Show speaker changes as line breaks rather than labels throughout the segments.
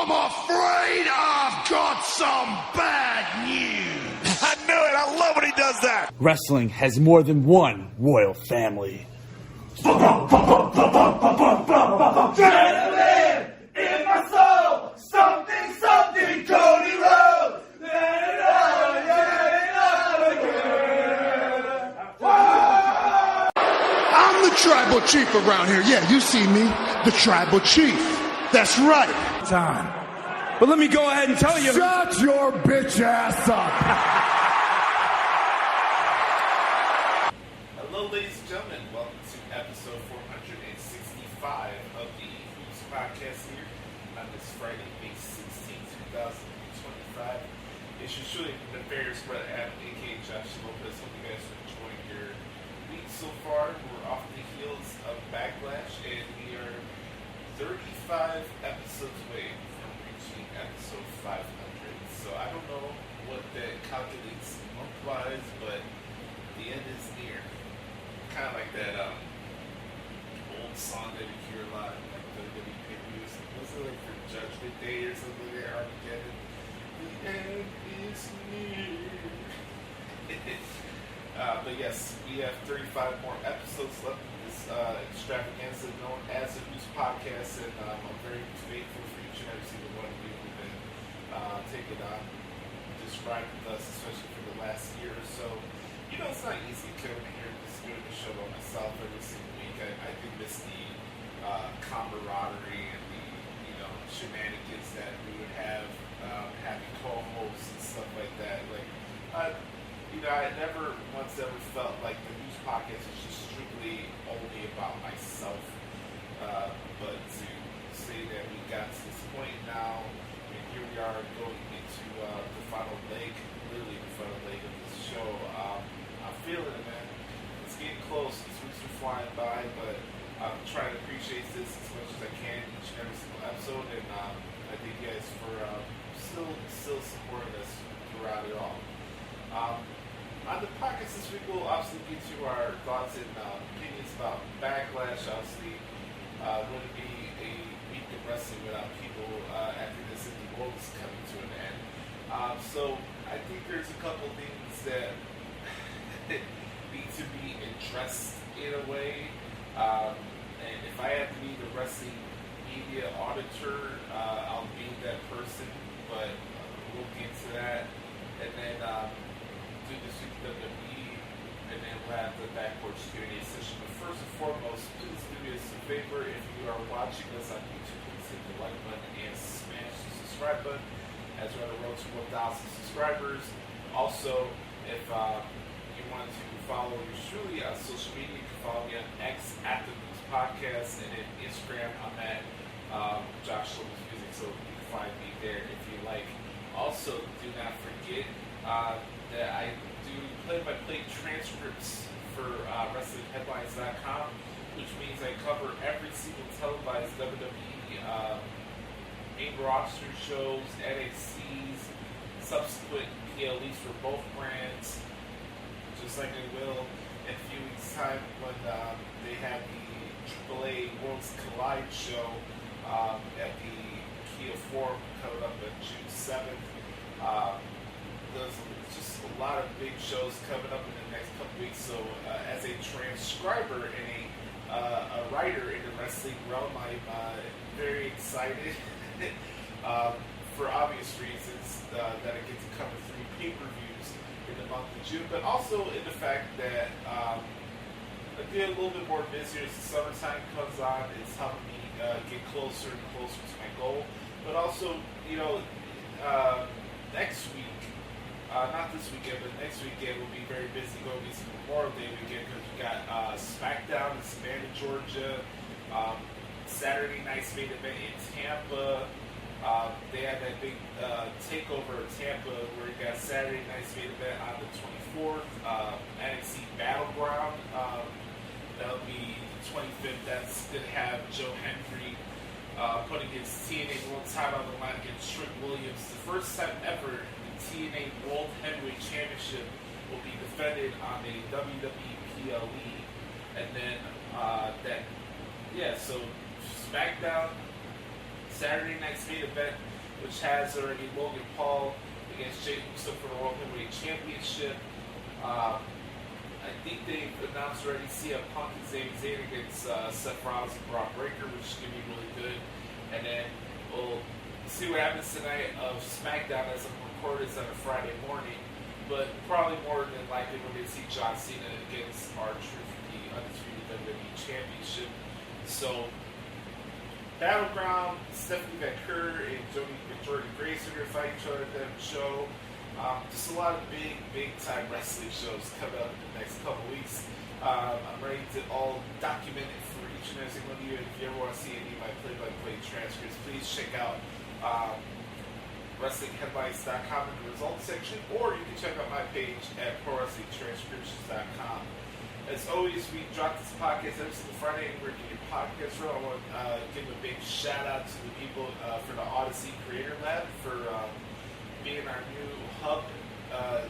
I'm afraid I've got some bad news.
I knew it. I love when he does that.
Wrestling has more than one royal family.
Gentlemen, in my soul, something, something, Cody Rhodes. I'm the tribal chief around here. Yeah, you see me, the tribal chief. That's right.
Time. But let me go ahead and tell you.
Shut your bitch ass up.
Hello, ladies and gentlemen. Welcome to episode 465 of the Hoots Podcast here on this Friday, May 16, 2025. It's your shooting the Bears, Brett Adam, aka Joshie Lopez. Hope you guys are enjoying your week so far. We're off the heels of Backlash, and we are 35 episodes away from reaching episode 500. So I don't know what that calculates month-wise, but the end is near. Kind of like that old song that you hear a lot in like WWE pay-per-views. Was it like for Judgment Day or something like that? Armageddon. The end is near. But yes, we have 35 more episodes left in this extravaganza known as the Hoots Podcast, and I'm very thankful for each and every single one of you who've been taking on this ride with us, especially for the last year or so. You know, it's not easy coming here just doing the show by myself every single week. I do miss the camaraderie and the shenanigans that we would have, having co-hosts and stuff like that. Like, I never once ever felt like the Hoots Podcast is just strictly only about myself. But to say that we got to this point now, and here we are going into the final leg, literally the final leg of this show. I'm feeling it, man. It's getting close. These weeks are flying by, but I'm trying to appreciate this as much as I can each and every single episode, and I thank you guys for still supporting us throughout it all. On the podcast this week, we'll obviously get to our thoughts and opinions about Backlash. Obviously, wouldn't be a week of wrestling without people after this in the world is coming to an end. So I think there's a couple things that need to be addressed in a way. And if I have to be the wrestling media auditor, I'll be that person. But we'll get to that. And then do this week WWE, and then we'll have the Porch Q&A session. But first and foremost, please do me a favor. If you are watching us on YouTube, please hit the like button and smash the subscribe button as we're on the road to 1,000 subscribers. Also, if you want to follow yours truly on social media, you can follow me on X at the Hoots Podcast, and then Instagram, I'm at Josh Lopez Music, so you can find me there if you like. Also, do not forget that I do play-by-play transcripts for WrestlingHeadlines.com, which means I cover every single televised WWE main roster shows, NXTs, subsequent PLEs for both brands, just like I will in a few weeks' time when they have the AAA Worlds Collide show at the Kia Forum coming up on June 7th. There's just a lot of big shows coming up in the next couple weeks. So, as a transcriber and a writer in the wrestling realm, I'm very excited for obvious reasons that I get to cover 3 pay-per-views in the month of June, but also in the fact that I get a little bit more busy as the summertime comes on. It's helping me get closer and closer to my goal. But also, next week, not this weekend, but next weekend we'll be very busy going into Memorial Day weekend because we got SmackDown in Savannah, Georgia, Saturday night's main event in Tampa. They had that big takeover of Tampa where you got Saturday night's main event on the 24th, NXT Battleground. That'll be the 25th. That's going to have Joe Hendry putting his TNA World title on the line against Trick Williams. The first time ever TNA World Heavyweight Championship will be defended on a WWE PLE, and then so SmackDown Saturday night's main event, which has already Logan Paul against Jey Uso for the World Heavyweight Championship. I think they've announced already CM Punk and Sami Zayn against Seth Rollins and Brock Breaker, which is going to be really good. And then we'll see what happens tonight of SmackDown as I'm recording this on a Friday morning. But probably more than likely we're going to see John Cena against R-Truth for the undisputed WWE Championship. So, Battleground, Stephanie McCurry and Jordan Grace are going to fight each other at that show. Just a lot of big time wrestling shows coming up in the next couple weeks. I'm ready to all document it for each and every single one of you. If you ever want to see any of my play-by-play transcripts, please check out WrestlingHeadlines.com in the results section, or you can check out my page at ProWrestlingTranscriptions.com. As always, we drop this podcast every single Friday, and we're getting podcast row. I want to give a big shout out to the people for the Odyssey Creator Lab for being our new hub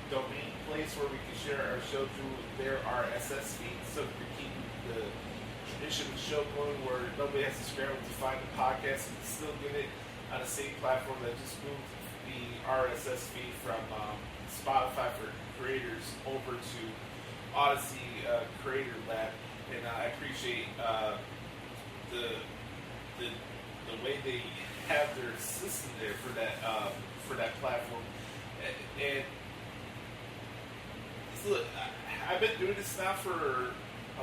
domain place where we can share our show through their RSS feed, so we can keep the tradition of the show going where nobody has to scramble to find the podcast and still get it on the same platform that just moved the RSS feed from Spotify for creators over to Odyssey Creator Lab, and I appreciate the way they have their system there for that platform. And so I've been doing this now for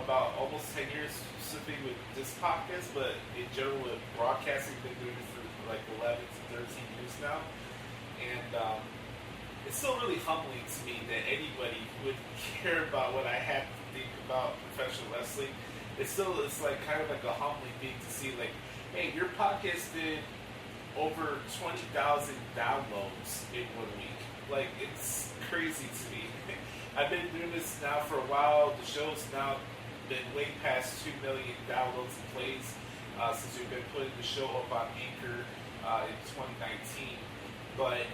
about almost 10 years, specifically with this podcast, but in general with broadcasting, I've been doing it for like 11 to 13 years now. And it's still really humbling to me that anybody would care about what I have to think about professional wrestling. It's like kind of like a humbling thing to see, like, hey, your podcast did over 20,000 downloads in 1 week. Like, it's crazy to me. I've been doing this now for a while. The show's now been way past 2 million downloads and plays since we've been putting the show up on Anchor in 2019. But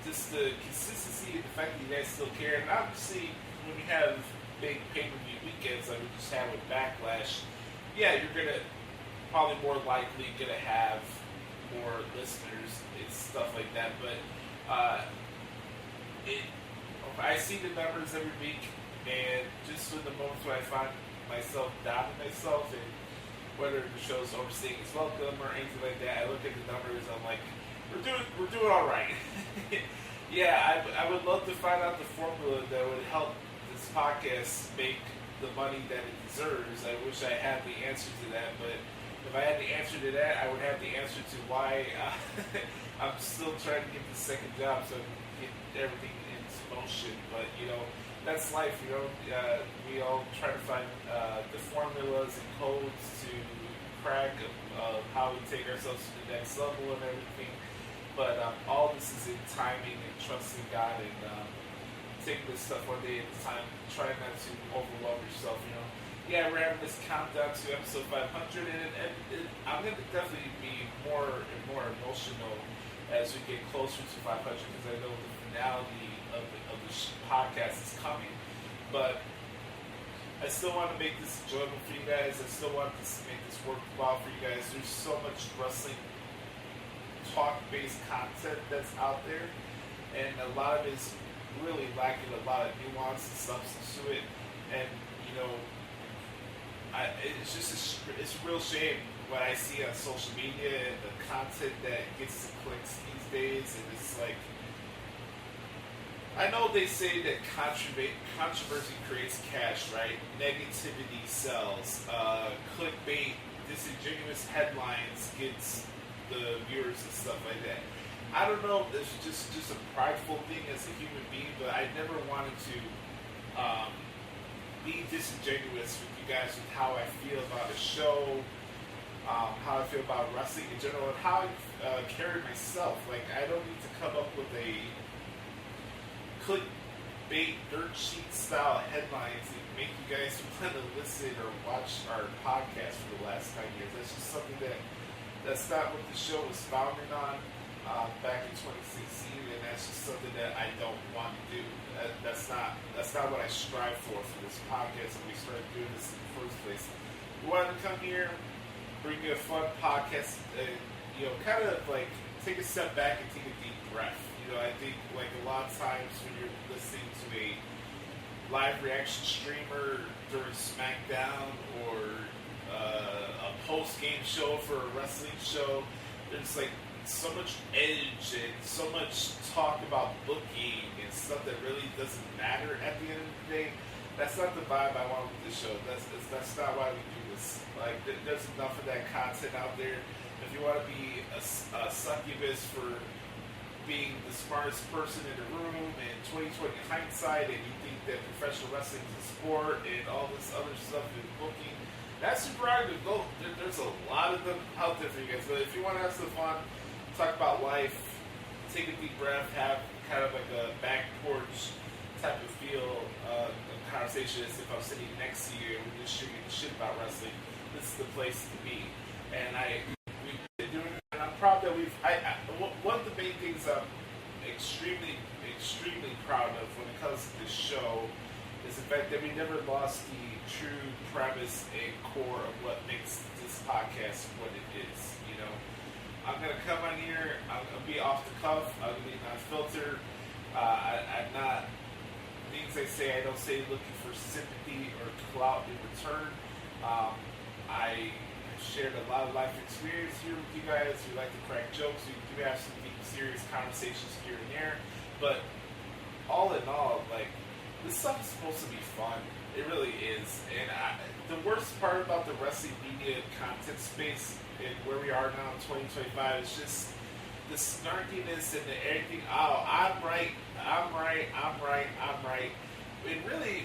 just the consistency and the fact that you guys still care. And obviously, when we have big pay-per-view weekends like we just had with Backlash, yeah, you're going to probably more likely going to have more listeners and stuff like that. But I see the numbers every week, and just in the moments where I find myself doubting myself and whether the show's overstaying its welcome or anything like that, I look at the numbers, I'm like, we're doing all right. Yeah, I would love to find out the formula that would help this podcast make the money that it deserves. I wish I had the answer to that, but if I had the answer to that, I would have the answer to why I'm still trying to get the second job so I can get everything into motion. But, you know, that's life, you know. We all try to find the formulas and codes to crack of how we take ourselves to the next level and everything. But all this is in timing and trusting God and taking this stuff one day at a time. Try not to overwhelm yourself, you know. Yeah, we're having this countdown to episode 500, and I'm going to definitely be more and more emotional as we get closer to 500 because I know the finality of the podcast is coming. But I still want to make this enjoyable for you guys. I still want to make this worthwhile for you guys. There's so much wrestling talk-based content that's out there, and a lot of it is really lacking a lot of nuance and substance to it. And, you know, it's just it's a real shame what I see on social media and the content that gets the clicks these days. And it's like, I know they say that controversy creates cash, right? Negativity sells. Clickbait, disingenuous headlines gets the viewers and stuff like that. I don't know if it's just a prideful thing as a human being, but I never wanted to be disingenuous with you guys with how I feel about a show, how I feel about wrestling in general, and how I carry myself. Like, I don't need to come up with a clickbait, dirt sheet style headlines that make you guys want to listen or watch our podcast for the last 9 years. That's just something that's not what the show was founded on back in 2016, and that's just something that I don't want to do. That's not what I strive for this podcast when we started doing this in the first place. We wanted to come here, bring you a fun podcast, kind of like take a step back and take a deep breath. I think like a lot of times when you're listening to a live reaction streamer during SmackDown or a post-game show for a wrestling show, there's like so much edge and so much talk about booking and stuff that really doesn't matter at the end of the day. That's not the vibe I want with this show. That's not why we do this. Like, there's enough of that content out there. If you want to be a succubus for being the smartest person in the room in 2020 hindsight, and you think that professional wrestling is a sport and all this other stuff in booking, that's your prerogative. There's a lot of them out there for you guys. But if you want to have some fun, talk about life, take a deep breath, have kind of like a back porch type of feel, a conversation as if I'm sitting next to you and we're just shooting the shit about wrestling, this is the place to be. And we've been doing it, and I'm proud that one of the main things I'm extremely proud of when it comes to this show is the fact that we never lost the true premise and core of what makes this podcast what it is. I'm gonna come on here, I'm gonna be off the cuff, I'm gonna be non-filtered. I'm not, things I say, I don't say looking for sympathy or clout in return. I shared a lot of life experience here with you guys. We like to crack jokes. We do have some deep, serious conversations here and there. But all in all, like, this stuff is supposed to be fun. It really is. And the worst part about the wrestling media content space and where we are now in 2025 is just the snarkiness and the everything. Oh, I'm right. And really,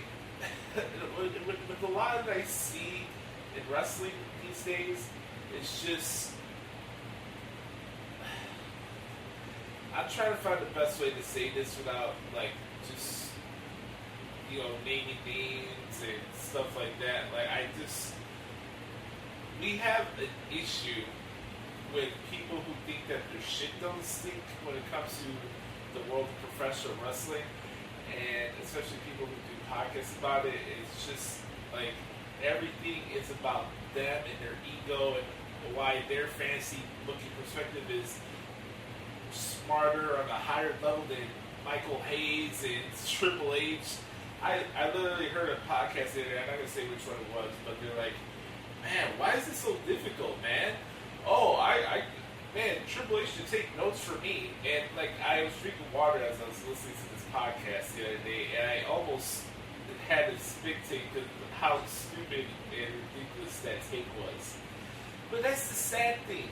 with a lot that I see in wrestling these days, it's just, I'm trying to find the best way to say this without like just naming names and stuff like that. Like, we have an issue with people who think that their shit don't stink when it comes to the world of professional wrestling, and especially people who do podcasts about it. It's just like everything is about them and their ego and why their fantasy booking perspective is smarter on a higher level than Michael Hayes and Triple H. I literally heard a podcast the other day, I'm not going to say which one it was, but they're like, man, why is this so difficult, man? Oh, man, Triple H should take notes for me. And like, I was drinking water as I was listening to this podcast the other day, and I almost had a spit take because of how stupid and ridiculous that take was. But that's the sad thing.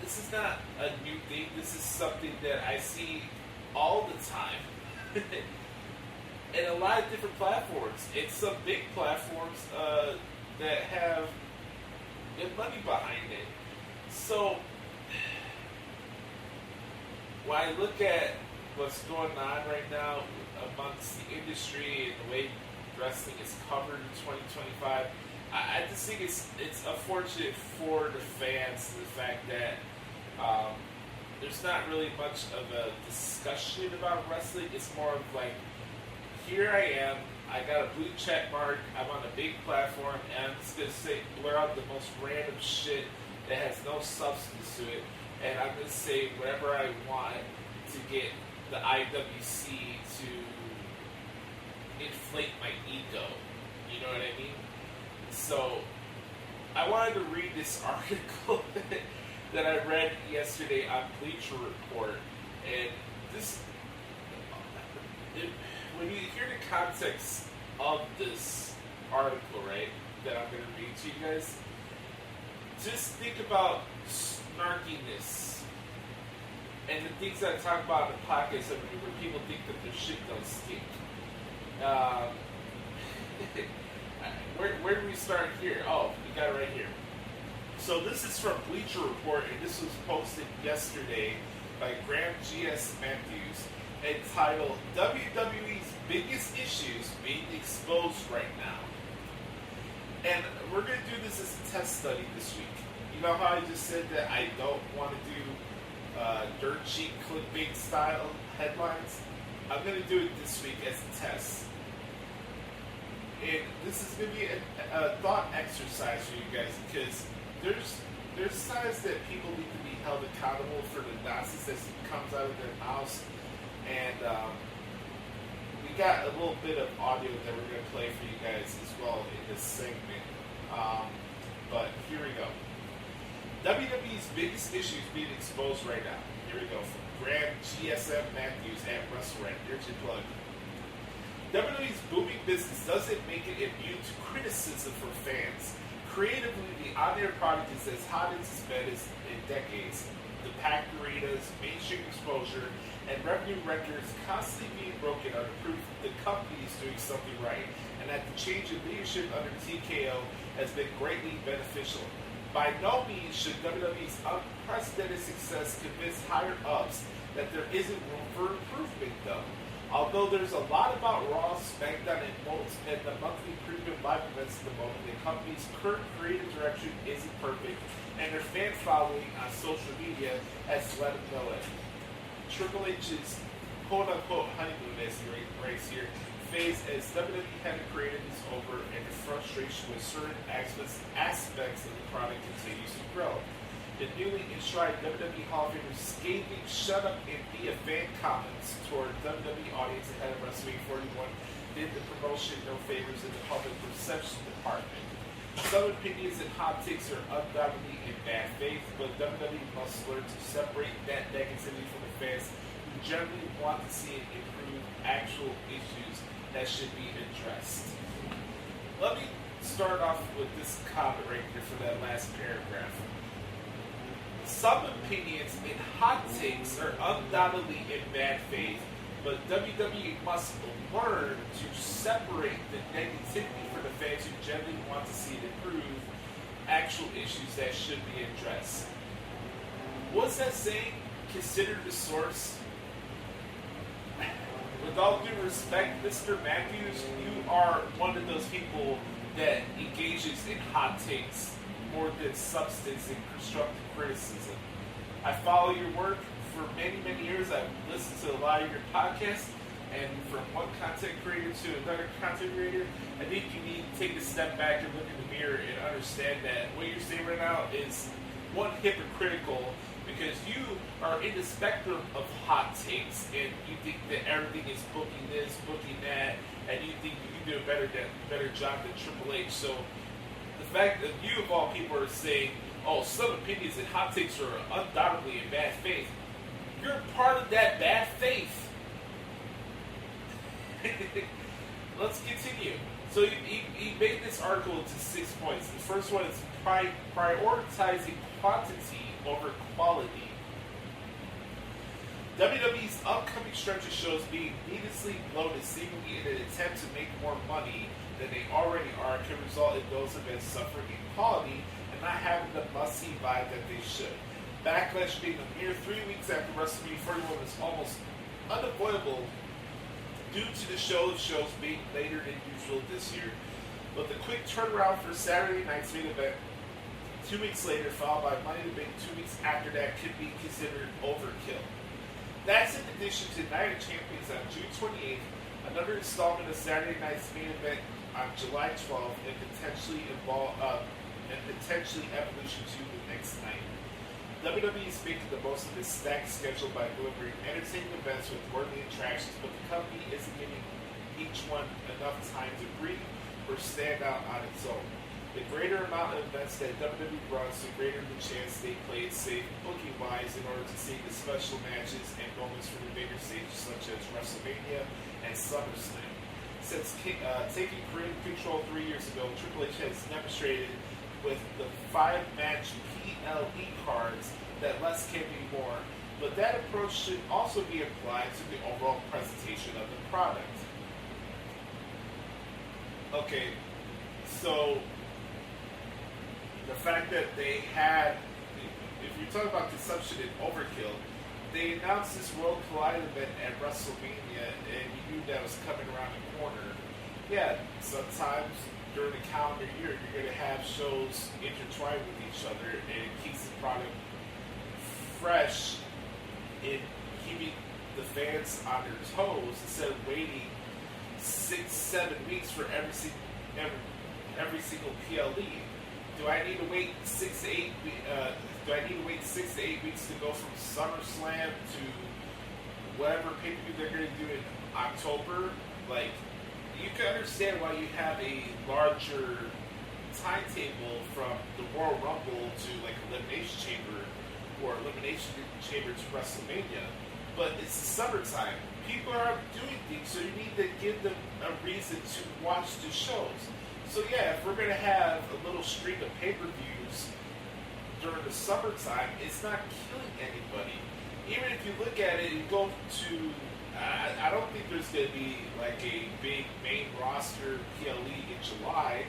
This is not a new thing. This is something that I see all the time. And a lot of different platforms. And some big platforms that have good money behind it. So, when I look at what's going on right now amongst the industry and the way wrestling is covered in 2025, I just think it's unfortunate for the fans, the fact that there's not really much of a discussion about wrestling. It's more of like, here I am, I got a blue check mark, I'm on a big platform, and I'm just going to blur out the most random shit that has no substance to it, and I'm going to say whatever I want to get the IWC to inflate my ego. You know what I mean? So, I wanted to read this article that I read yesterday on Bleacher Report, and this, when you hear the context of this article, right, that I'm going to read to you guys, just think about snarkiness and the things that I talk about in the podcast where people think that their shit don't stink. Where do we start here? Oh, we got it right here. So this is from Bleacher Report, and this was posted yesterday by Graham G.S. Matthews, entitled WWE's Biggest Issues Being Exposed Right Now. And we're going to do this as a test study this week. You know how I just said that I don't want to do dirt sheet clickbait style headlines? I'm going to do it this week as a test. And this is going to be a thought exercise for you guys, because there's there's times that people need to be held accountable for the nonsense that comes out of their mouths. And we got a little bit of audio that we're going to play for you guys as well in this segment. But here we go. WWE's biggest issues being exposed right now. Here we go. From Graham GSM Matthews at WrestleRant. Here's your plug. WWE's booming business doesn't make it immune to criticism from fans. Creatively, the on-air product is as hot as it's been in decades. The packed arenas, mainstream exposure, and revenue records constantly being broken are the proof the company is doing something right, and that the change in leadership under TKO has been greatly beneficial. By no means should WWE's unprecedented success convince higher-ups that there isn't room for improvement, though. Although there's a lot about Raw, SmackDown, and the monthly premium live events at the moment, the company's current creative direction isn't perfect, and their fan following on social media has let them know it. Triple H's quote-unquote honeymoon, as he writes here, phase as WWE hadn't created is over, and the frustration with certain aspects of the product continues to grow. The newly enshrined WWE Hall of Famer's scathing "shut up and be a fan" comments toward WWE audience ahead of WrestleMania 41 did the promotion no favors in the public perception department. Some opinions and hot takes are undoubtedly in bad faith, but WWE must learn to separate that negativity from the fans who generally want to see it improve actual issues that should be addressed. Let me start off with this comment right here for that last paragraph. Some opinions and hot takes are undoubtedly in bad faith, but WWE must learn to separate the negativity for the fans who generally want to see it improve actual issues that should be addressed. What's that saying? Consider the source. With all due respect, Mr. Matthews, you are one of those people that engages in hot takes more than substance and constructive criticism. I follow your work for many, many years. I've listened to a lot of your podcasts, and from one content creator to another content creator, I think you need to take a step back and look in the mirror and understand that what you're saying right now is, one, hypocritical, because you are in the spectrum of hot takes, and you think that everything is booking this, booking that, and you think you can do a better job than Triple H. So the fact that you, of all people, are saying, oh, some opinions and hot takes are undoubtedly in bad faith, you're part of that bad faith. Let's continue. So he made this article into 6 points. The first one is prioritizing quantity over quality. WWE's upcoming stretch of shows being needlessly bloated, seemingly in an attempt to make more money than they already are, can result in those events suffering in quality and not having the must-see vibe that they should. Backlash being a mere 3 weeks after WrestleMania 41 is almost unavoidable due to the shows being later than usual this year. But the quick turnaround for Saturday night's main event 2 weeks later, followed by Money in the Bank 2 weeks after that, could be considered overkill. That's in addition to Night of Champions on June 28th, another installment of Saturday night's main event on July 12th, and potentially evolution to the next night. WWE is making the most of this stacked schedule by delivering entertaining events with worthy attractions, but the company isn't giving each one enough time to breathe or stand out on its own. The greater amount of events that WWE runs, the greater the chance they play it safe booking-wise in order to see the special matches and moments from the bigger stages such as WrestleMania and SummerSlam. Since taking creative control 3 years ago, Triple H has demonstrated with the 5-match PLE cards that less can be more, but that approach should also be applied to the overall presentation of the product. Okay, so the fact that they had, if you're talking about consumption and overkill, they announced this World Collide event at WrestleMania, and you knew that was coming around the corner. Yeah, sometimes during the calendar year, you're going to have shows intertwined with each other, and it keeps the product fresh in keeping the fans on their toes instead of waiting 6-7 weeks for every single PLE. Do I need to wait 6 to 8? Do I need to wait 6 to 8 weeks to go from SummerSlam to whatever pay-per-view they're going to do in October? Like, you can understand why you have a larger timetable from the Royal Rumble to like Elimination Chamber or Elimination Chamber to WrestleMania. But it's the summertime. People are doing things, so you need to give them a reason to watch the shows. So yeah, if we're going to have a little streak of pay-per-views during the summertime, it's not killing anybody. Even if you look at it and go to, I don't think there's going to be like a big main roster PLE in July.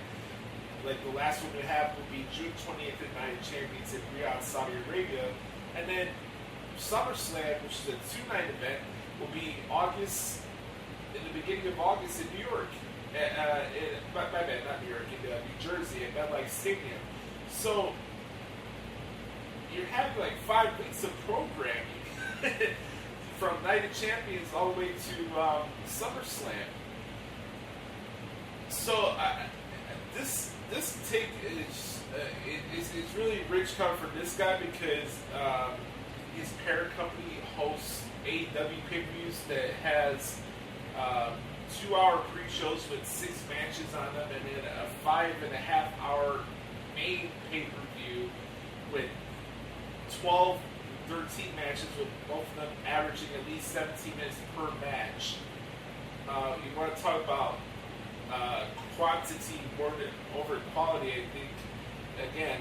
Like the last one we have will be June 20th at Night of Champions in Riyadh, Saudi Arabia. And then SummerSlam, which is a 2-night event, will be in the beginning of August in New York. My bad, not New York, in New Jersey at MetLife Stadium. So you're having like 5 weeks of programming from Night of Champions all the way to SummerSlam. So this take is really rich coming from this guy because his parent company hosts AEW pay-per-views that has 2-hour pre-shows with 6 matches on them, and then a 5.5-hour main pay-per-view with 12, 13 matches, with both of them averaging at least 17 minutes per match. You want to talk about quantity more than over quality, I think, again,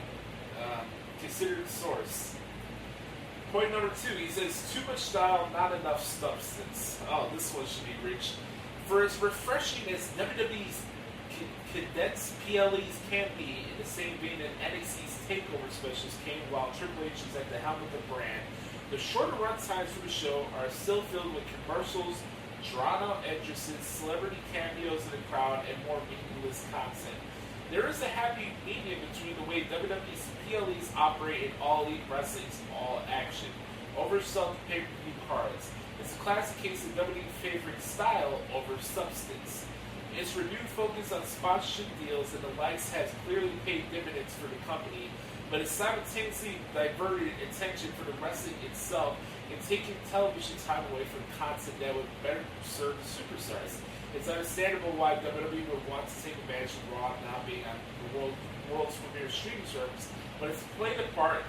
consider the source. Point number 2, he says, too much style, not enough substance. Oh, this one should be rich. For as refreshing as WWE's condensed PLEs can be, in the same vein that NXT's takeover specials came while Triple H is at the helm of the brand, the shorter run times for the show are still filled with commercials, drawn-out entrances, celebrity cameos in the crowd, and more meaningless content. There is a happy medium between the way WWE's PLEs operate and All Elite Wrestling's All Action, oversold pay-per-view cards. It's a classic case of WWE favoring style over substance. Its renewed focus on sponsorship deals and the likes has clearly paid dividends for the company, but it's simultaneously diverted attention for the wrestling itself and taking television time away from content that would better serve the superstars. It's understandable why WWE would want to take advantage of Raw now being on the world's premier streaming service, but it's played a part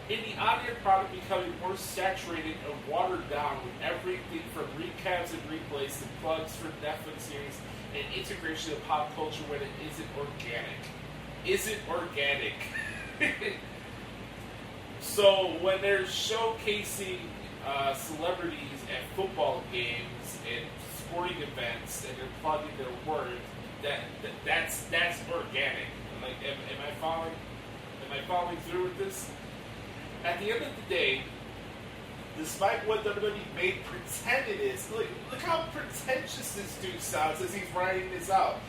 in the audio product becoming more saturated and watered down with everything from recaps and replays to plugs for Netflix series and integration of pop culture when it isn't organic. So when they're showcasing celebrities at football games and sporting events and they're plugging their work, that's organic. Like, am I following through with this? At the end of the day, despite what WWE may pretend it is, look how pretentious this dude sounds as he's writing this out.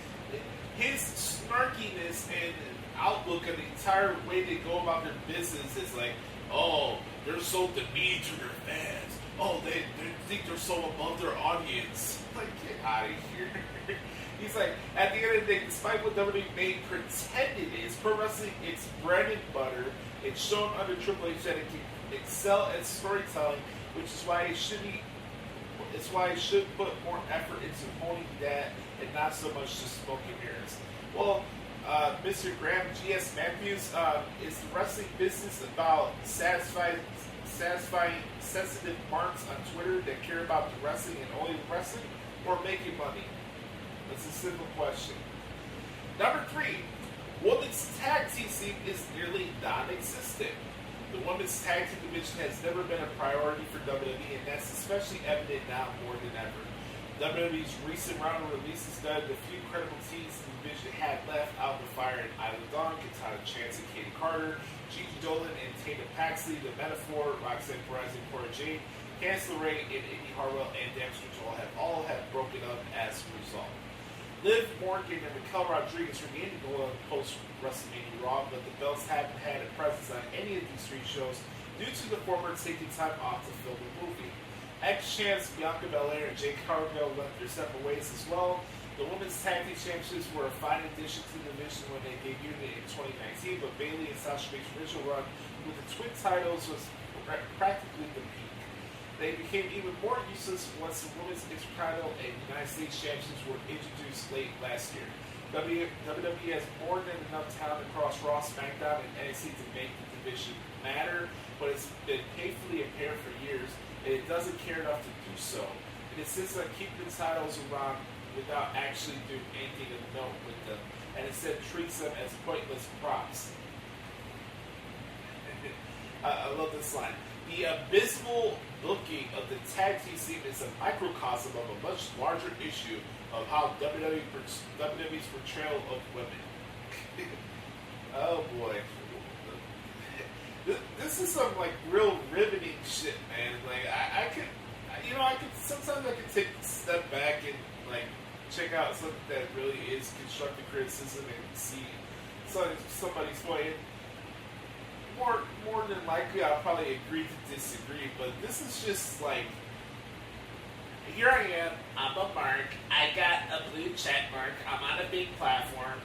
His snarkiness and outlook on the entire way they go about their business is like, oh, they're so demeaned to their fans. Oh, they think they're so above their audience. Like, get out of here. He's like, at the end of the day, despite what WWE may pretend it is, pro wrestling, it's bread and butter. It's shown under Triple H that it can excel at storytelling, which is why it should be. It's why it should put more effort into honing that and not so much just smoke and mirrors. Well, Mr. Graham G.S. Matthews, is the wrestling business about satisfying sensitive marks on Twitter that care about the wrestling and only wrestling, or making money? That's a simple question. Number 3, women's tag team scene is nearly non-existent. The women's tag team division has never been a priority for WWE, and that's especially evident now more than ever. WWE's recent round of releases noted the few credible teams the division had left out the fire in Isla Dawn, Katana Chance and Katie Carter, Gigi Dolan and Tatum Paxley, The Metaphor, Roxanne Perez and Cora Jade, Candice LeRae and Indy Hartwell and Dexter Joel all have broken up as a result. Liv Morgan and Raquel Rodriguez regained the gold on post-WrestleMania Raw, but the belts haven't had a presence on any of these 3 shows due to the former taking time off to film the movie. Ex-champs Bianca Belair and Jade Cargill went their separate ways as well. The Women's Tag Team Championships were a fine addition to the division when they debuted in 2019, but Bayley and Sasha Banks' original run with the twin titles was practically the peak. They became even more useless once the Women's Intercontinental and United States Championships were introduced late last year. WWE has more than enough talent across Raw, SmackDown, and NXT to make the division matter, but it's been painfully impaired for years, and it doesn't care enough to do so. It insists on keeping the titles around without actually doing anything of note with them, and instead treats them as pointless props. I love this line. The abysmal booking of the tag team scene is a microcosm of a much larger issue of how WWE's portrayal of women. Oh boy. This is some like real riveting shit, man. Like I could sometimes I could take a step back and like check out something that really is constructive criticism and see somebody's point. More than likely, I'll probably agree to disagree, but this is just like, here I am, I'm a mark, I got a blue check mark, I'm on a big platform,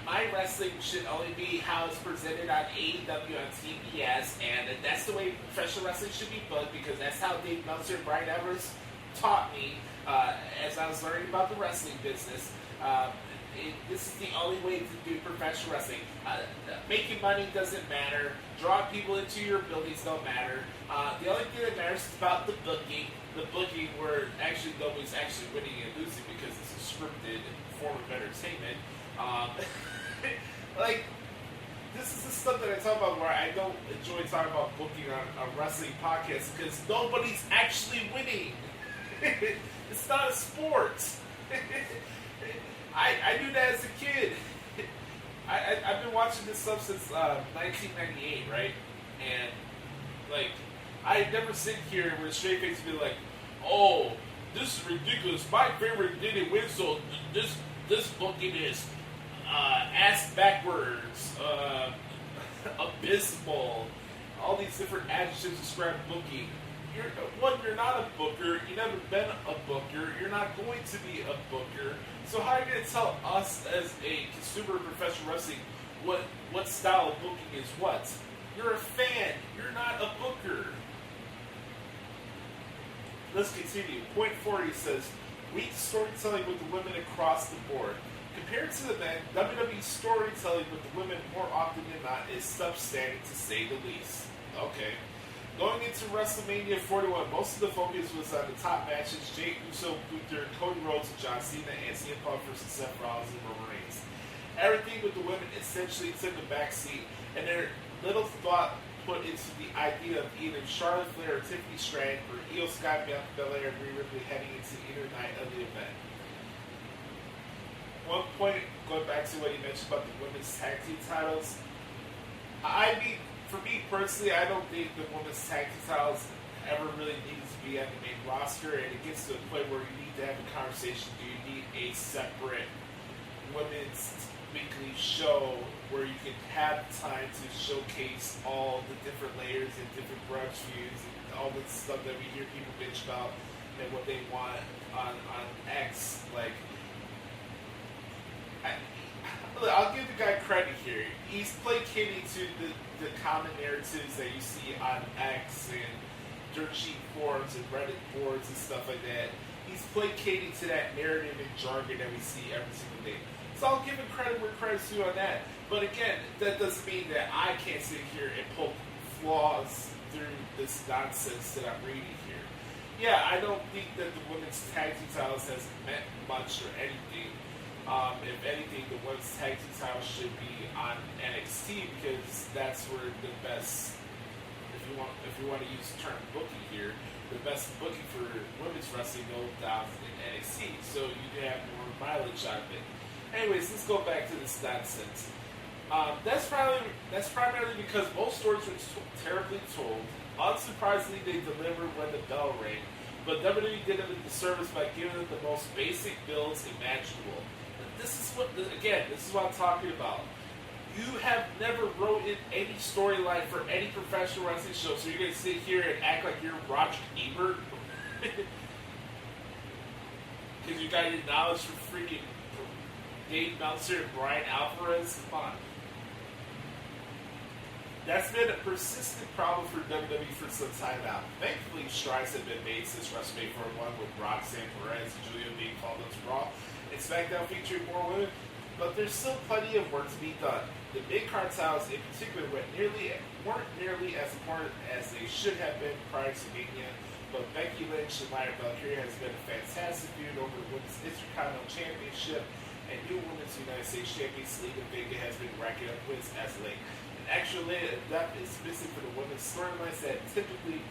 my wrestling should only be how it's presented on AEW on TBS, and that's the way professional wrestling should be booked, because that's how Dave Meltzer and Brian Evers taught me as I was learning about the wrestling business. This is the only way to do professional wrestling. Making money doesn't matter. Drawing people into your buildings don't matter. The only thing that matters is about the booking. The booking where actually nobody's actually winning and losing because it's a scripted form of entertainment. Like, this is the stuff that I talk about where I don't enjoy talking about booking on a wrestling podcast because nobody's actually winning. It's not a sport. I knew that as a kid. I've been watching this stuff since 1998, right? And, like, I never sit here with a straight face and be like, oh, this is ridiculous. My favorite didn't win, so this booking is ass backwards, abysmal, all these different adjectives describe booking. You're not a booker. You've never been a booker. You're not going to be a booker. So how are you going to tell us as a consumer of professional wrestling what style of booking is what? You're a fan. You're not a booker. Let's continue. Point 40 says, weak storytelling with the women across the board. Compared to the men, WWE storytelling with the women more often than not is substandard to say the least. Okay. Going into WrestleMania 41, most of the focus was on the top matches: Jey Uso, Gunther, Cody Rhodes, and John Cena, and CM Punk versus Seth Rollins and Roman Reigns. Everything with the women essentially took a backseat, and there little thought put into the idea of either Charlotte Flair or Tiffany Stratton or Io Sky, Bianca Belair, and Rhea Ripley heading into either night of the event. One point, going back to what you mentioned about the women's tag team titles, for me personally, I don't think the women's tag team titles ever really needed to be at the main roster, and it gets to a point where you need to have a conversation. Do you need a separate women's weekly show where you can have time to showcase all the different layers and different grudge feuds and all the stuff that we hear people bitch about and what they want on X? Like, I'll give the guy credit here. He's placating to the common narratives that you see on X and dirt sheet forums and Reddit boards and stuff like that. He's placating to that narrative and jargon that we see every single day. So I'll give him credit where credit's due on that. But again, that doesn't mean that I can't sit here and poke flaws through this nonsense that I'm reading here. Yeah, I don't think that the women's tag team titles has meant much or anything. If anything, the women's tag team title should be on NXT because that's where the best, if you want to use the term booking here, the best booking for women's wrestling goes down in NXT, so you can have more mileage out of it. Anyways, let's go back to this nonsense. That's primarily because most stories were terribly told. Unsurprisingly, they delivered when the bell rang, but WWE did them a disservice by giving them the most basic builds imaginable. This is what I'm talking about. You have never wrote in any storyline for any professional wrestling show, so you're going to sit here and act like you're Roger Ebert? Because you got your knowledge from freaking Dave Meltzer and Brian Alvarez? Come on. That's been a persistent problem for WWE for some time now. Thankfully, strides have been made since WrestleMania 1 with Roxanne Perez and Julia being called up to Raw, and SmackDown featuring more women, but there's still plenty of work to be done. The mid-card titles in particular weren't nearly as important as they should have been prior to Mania, but Becky Lynch and Lyra Valkyria has been a fantastic feud over the Women's Intercontinental Championship, and new Women's United States Champion Selena Vega has been racking up wins as late. An extra layer of depth is missing for the women's storylines that's typically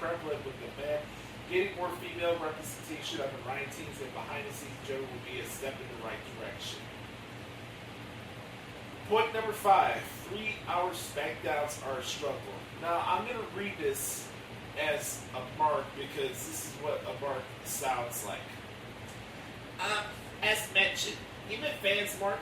prevalent with the men. Getting more female representation on the writing teams and behind the scenes joke will be a step in the right direction. Point number 5, 3-hour SmackDowns are a struggle. Now, I'm going to read this as a mark because this is what a mark sounds like. As mentioned, giving fans more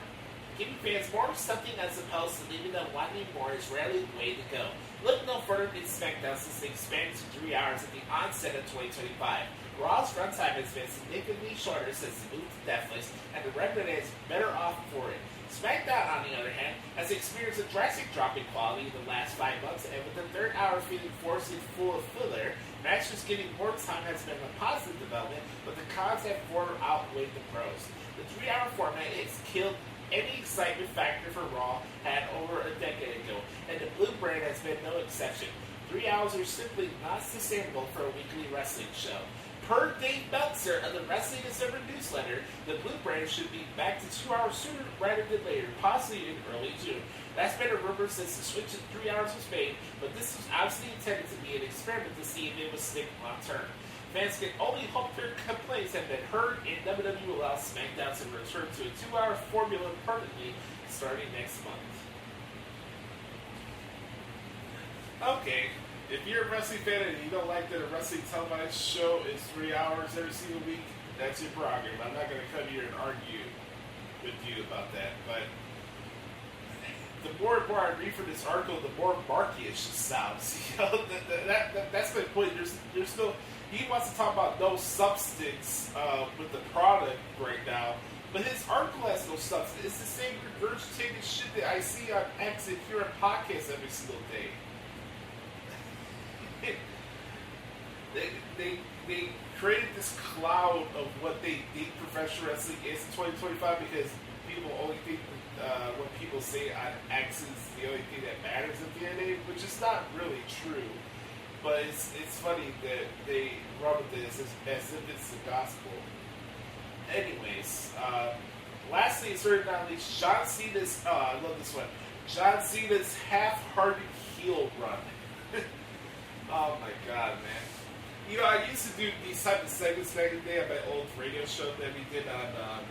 something as opposed to leaving them wanting more is rarely the way to go. Look no further than SmackDown since they expanded to 3 hours at the onset of 2025. Raw's runtime has been significantly shorter since the move to Netflix, and the record is better off for it. SmackDown, on the other hand, has experienced a drastic drop in quality in the last 5 months, and with the third hour feeling forced and full of filler, matches getting more time has been a positive development, but the cons have far outweighed the pros. The 3-hour format has killed any excitement factor for Raw had over a decade ago, and the Blue brand has been no exception. 3 hours are simply not sustainable for a weekly wrestling show. Per Dave Meltzer of the Wrestling Observer newsletter, the Blue brand should be back to 2 hours sooner rather than later, possibly in early June. That's been a rumor since the switch to 3 hours was made, but this was obviously intended to be an experiment to see if it would stick long term. Fans can only hope their complaints have been heard, and WWE will allow SmackDown to return to a 2-hour formula permanently starting next month. Okay, if you're a wrestling fan and you don't like that a wrestling televised show is 3 hours every single week, that's your prerogative. I'm not going to come here and argue with you about that, but the more and more I read from this article, the more marky it just sounds. You know, that's my point. There's no. He wants to talk about no substance with the product right now, but his article has no substance. It's the same regurgitated shit that I see on X and here on podcasts every single day. They created this cloud of what they think professional wrestling is in 2025 because people only think what people say on X is the only thing that matters at the end of the day, which is not really true. But it's funny that they run with this as if it's the gospel. Anyways, lastly, and certainly not least, John Cena's, I love this one, John Cena's half-hearted heel run. Oh my god, man. You know, I used to do these type of segments back in the day on my old radio show that we did on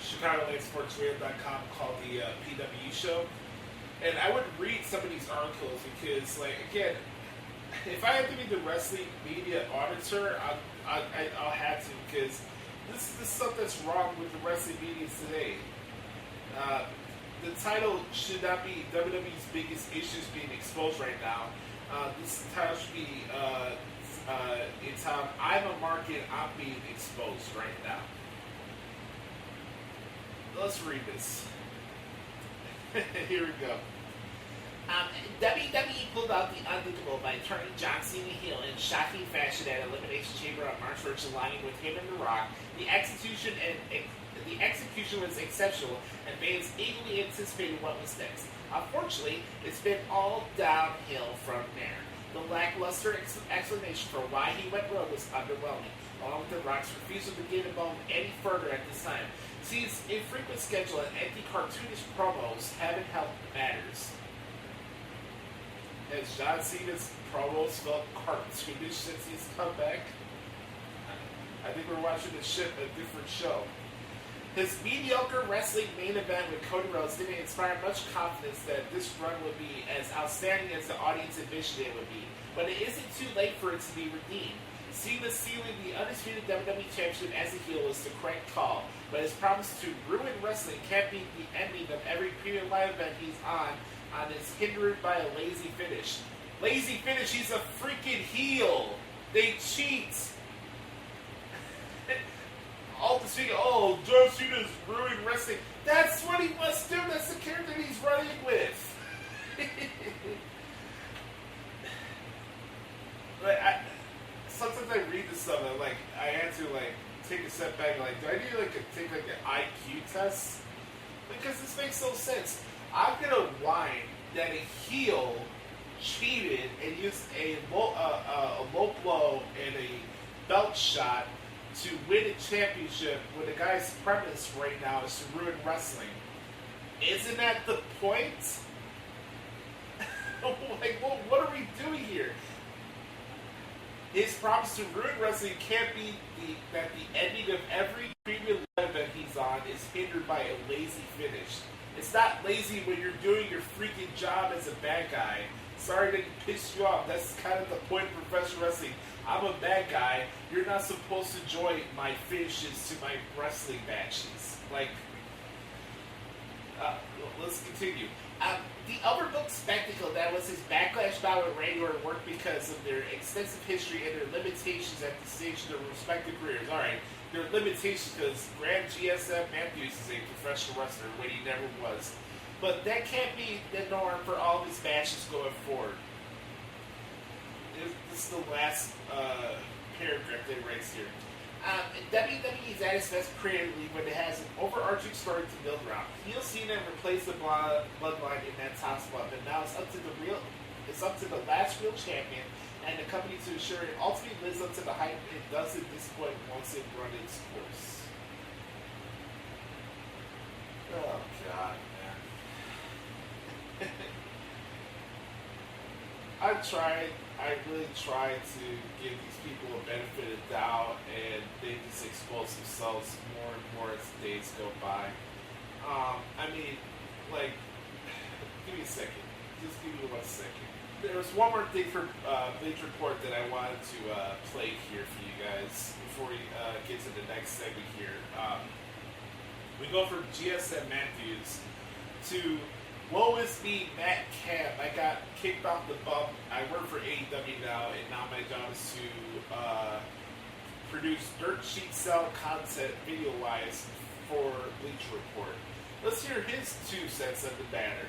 ChicagoLandSportsRadio.com called the PW Show. And I would read some of these articles because, like, again, if I have to be the wrestling media auditor, I'll have to, because this is the stuff that's wrong with the wrestling media today. The title should not be WWE's biggest issues being exposed right now. This title should be entitled I'm a Market, I'm being exposed right now. Let's read this. Here we go. WWE pulled out the unthinkable by turning John Cena heel in shocking fashion at Elimination Chamber on March 1st, aligning with him and The Rock. The execution was exceptional, and fans eagerly anticipated what was next. Unfortunately, it's been all downhill from there. The lackluster explanation for why he went rogue was underwhelming, along with The Rock's refusal to get involved any further at this time. Cena's infrequent schedule and empty cartoonish promos haven't helped matters. Has John Cena's promos felt cartoonish since his comeback? I think we're watching a different show. His mediocre wrestling main event with Cody Rhodes didn't inspire much confidence that this run would be as outstanding as the audience envisioned it would be, but it isn't too late for it to be redeemed. Cena sealing the undisputed WWE Championship as a heel is the correct call, but his promise to ruin wrestling can't be the ending of every premium live event he's on is hindered by a lazy finish. Lazy finish, he's a freaking heel! They cheat! all this speaking, oh, John Cena's ruining wrestling. That's what he must do. That's the character he's running with. Sometimes I read this stuff and I had to take a step back. Do I need to take an IQ test? Because this makes no sense. I'm gonna whine that a heel cheated and used a low blow and a belt shot to win a championship when the guy's premise right now is to ruin wrestling. Isn't that the point? What are we doing here? His promise to ruin wrestling can't be that the ending of every premium event he's on is hindered by a lazy finish. It's not lazy when you're doing your freaking job as a bad guy. Sorry to piss you off. That's kind of the point of professional wrestling. I'm a bad guy. You're not supposed to join my finishes to my wrestling matches. Let's continue. The overbooked spectacle that was his Backlash bout with regular work because of their extensive history and their limitations at the stage of their respective careers. Alright, their limitations because Grant GSM Matthews is a professional wrestler when he never was. But that can't be the norm for all of his matches going forward. This is the last paragraph that he writes here. WWE is at its best creatively when it has an overarching story to build around. Heel Cena replaced the bloodline in that top spot, but now it's up to the last real champion and the company to ensure it ultimately lives up to the hype it doesn't disappoint once it runs its course. Oh God, man. I really tried to give these people a benefit of the doubt, and they just expose themselves more and more as the days go by. Give me a second. Just give me 1 second. There was one more thing for Bleacher Report that I wanted to play here for you guys before we get to the next segment here. We go from GSM Matthews to woe is me, Matt Camp. I got kicked off the bump. I work for AEW now, and now my job is to produce dirt sheet style content video-wise for Bleacher Report. Let's hear his 2 cents of the matter.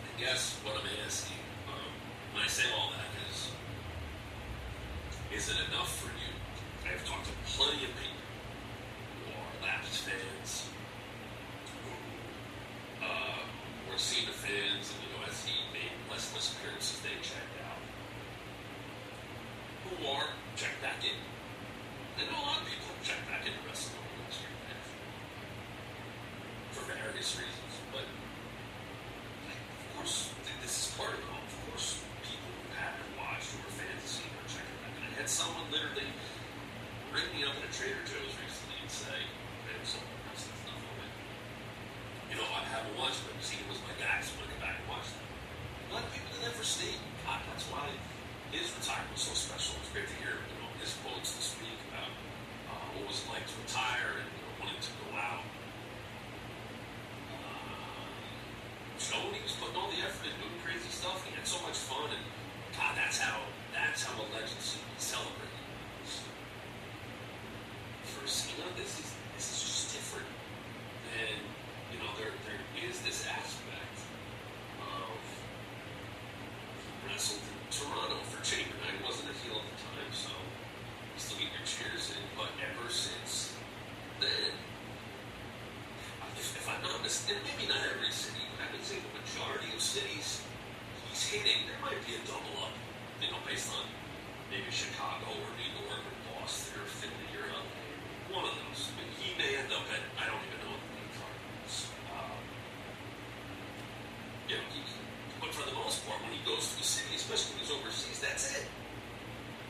I guess what I'm asking, when I say all that is it enough for you? I've talked to plenty of people who are lapsed fans, who were Cena fans, and as he made less appearances, they checked out. Who are checked back in. I know a lot of people have checked back into wrestling over the last year and a half for various reasons, but of course, this is part of it all. Of course, people who haven't watched or were fans of Cena are checking back. And I had someone literally ring me up at a Trader Joe's recently and say, "Man, someone else has nothing on it. I haven't watched it, but Cena was my guy, so I'm going to go back and watch them." A lot of people did that for Steve. That's why his retirement was so special. It's great to hear his quotes this week about what it was like to retire and wanting to go out. Showing he was putting all the effort and doing crazy stuff. He had so much fun, and God, that's how a legend should be celebrated. For Cena, this is just different, and there is this aspect of wrestled in Toronto for Chamber Night. Wasn't a heel at the time, so you still get your cheers in. But ever since then, if I'm not mistaken, maybe not every city, but I would say the majority of cities he's hitting, there might be a double up, based on maybe Chicago or New York or Boston or Philly or LA. One of those. I mean, he may end up at, I don't even know what the main card is. But for the most part, when he goes to a city, especially when he's overseas, that's it.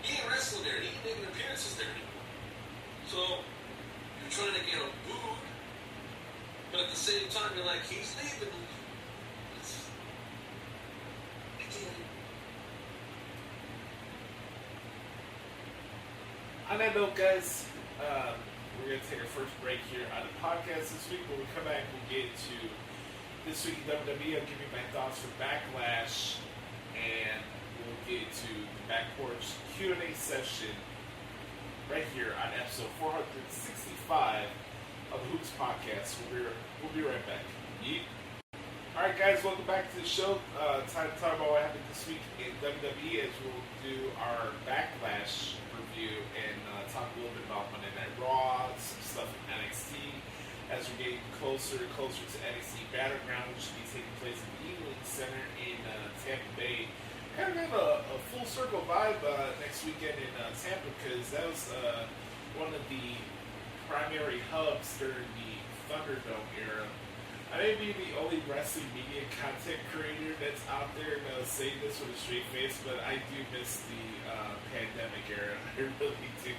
He ain't wrestling there. He ain't making appearances there anymore. So, you're trying to get him booed, but at the same time, you're like, he's leaving.
On that note, guys, we're going to take our first break here on the podcast this week. When we come back, we'll get to this week in WWE. I'll give you my thoughts for Backlash, and we'll get to the Back Porch Q&A session right here on episode 465 of the Hoots Podcast. We'll be right back. Yeet. Alright guys, welcome back to the show. Time to talk about what happened this week in WWE as we'll do our Backlash review and talk a little bit about Monday Night Raw, some stuff in NXT as we're getting closer and closer to NXT Battleground, which will be taking place at the Evening Center in Tampa Bay. Kind of have a full circle vibe next weekend in Tampa because that was one of the primary hubs during the Thunderdome era. I may be the only wrestling media content creator that's out there saying this with a straight face, but I do miss the pandemic era. I really do.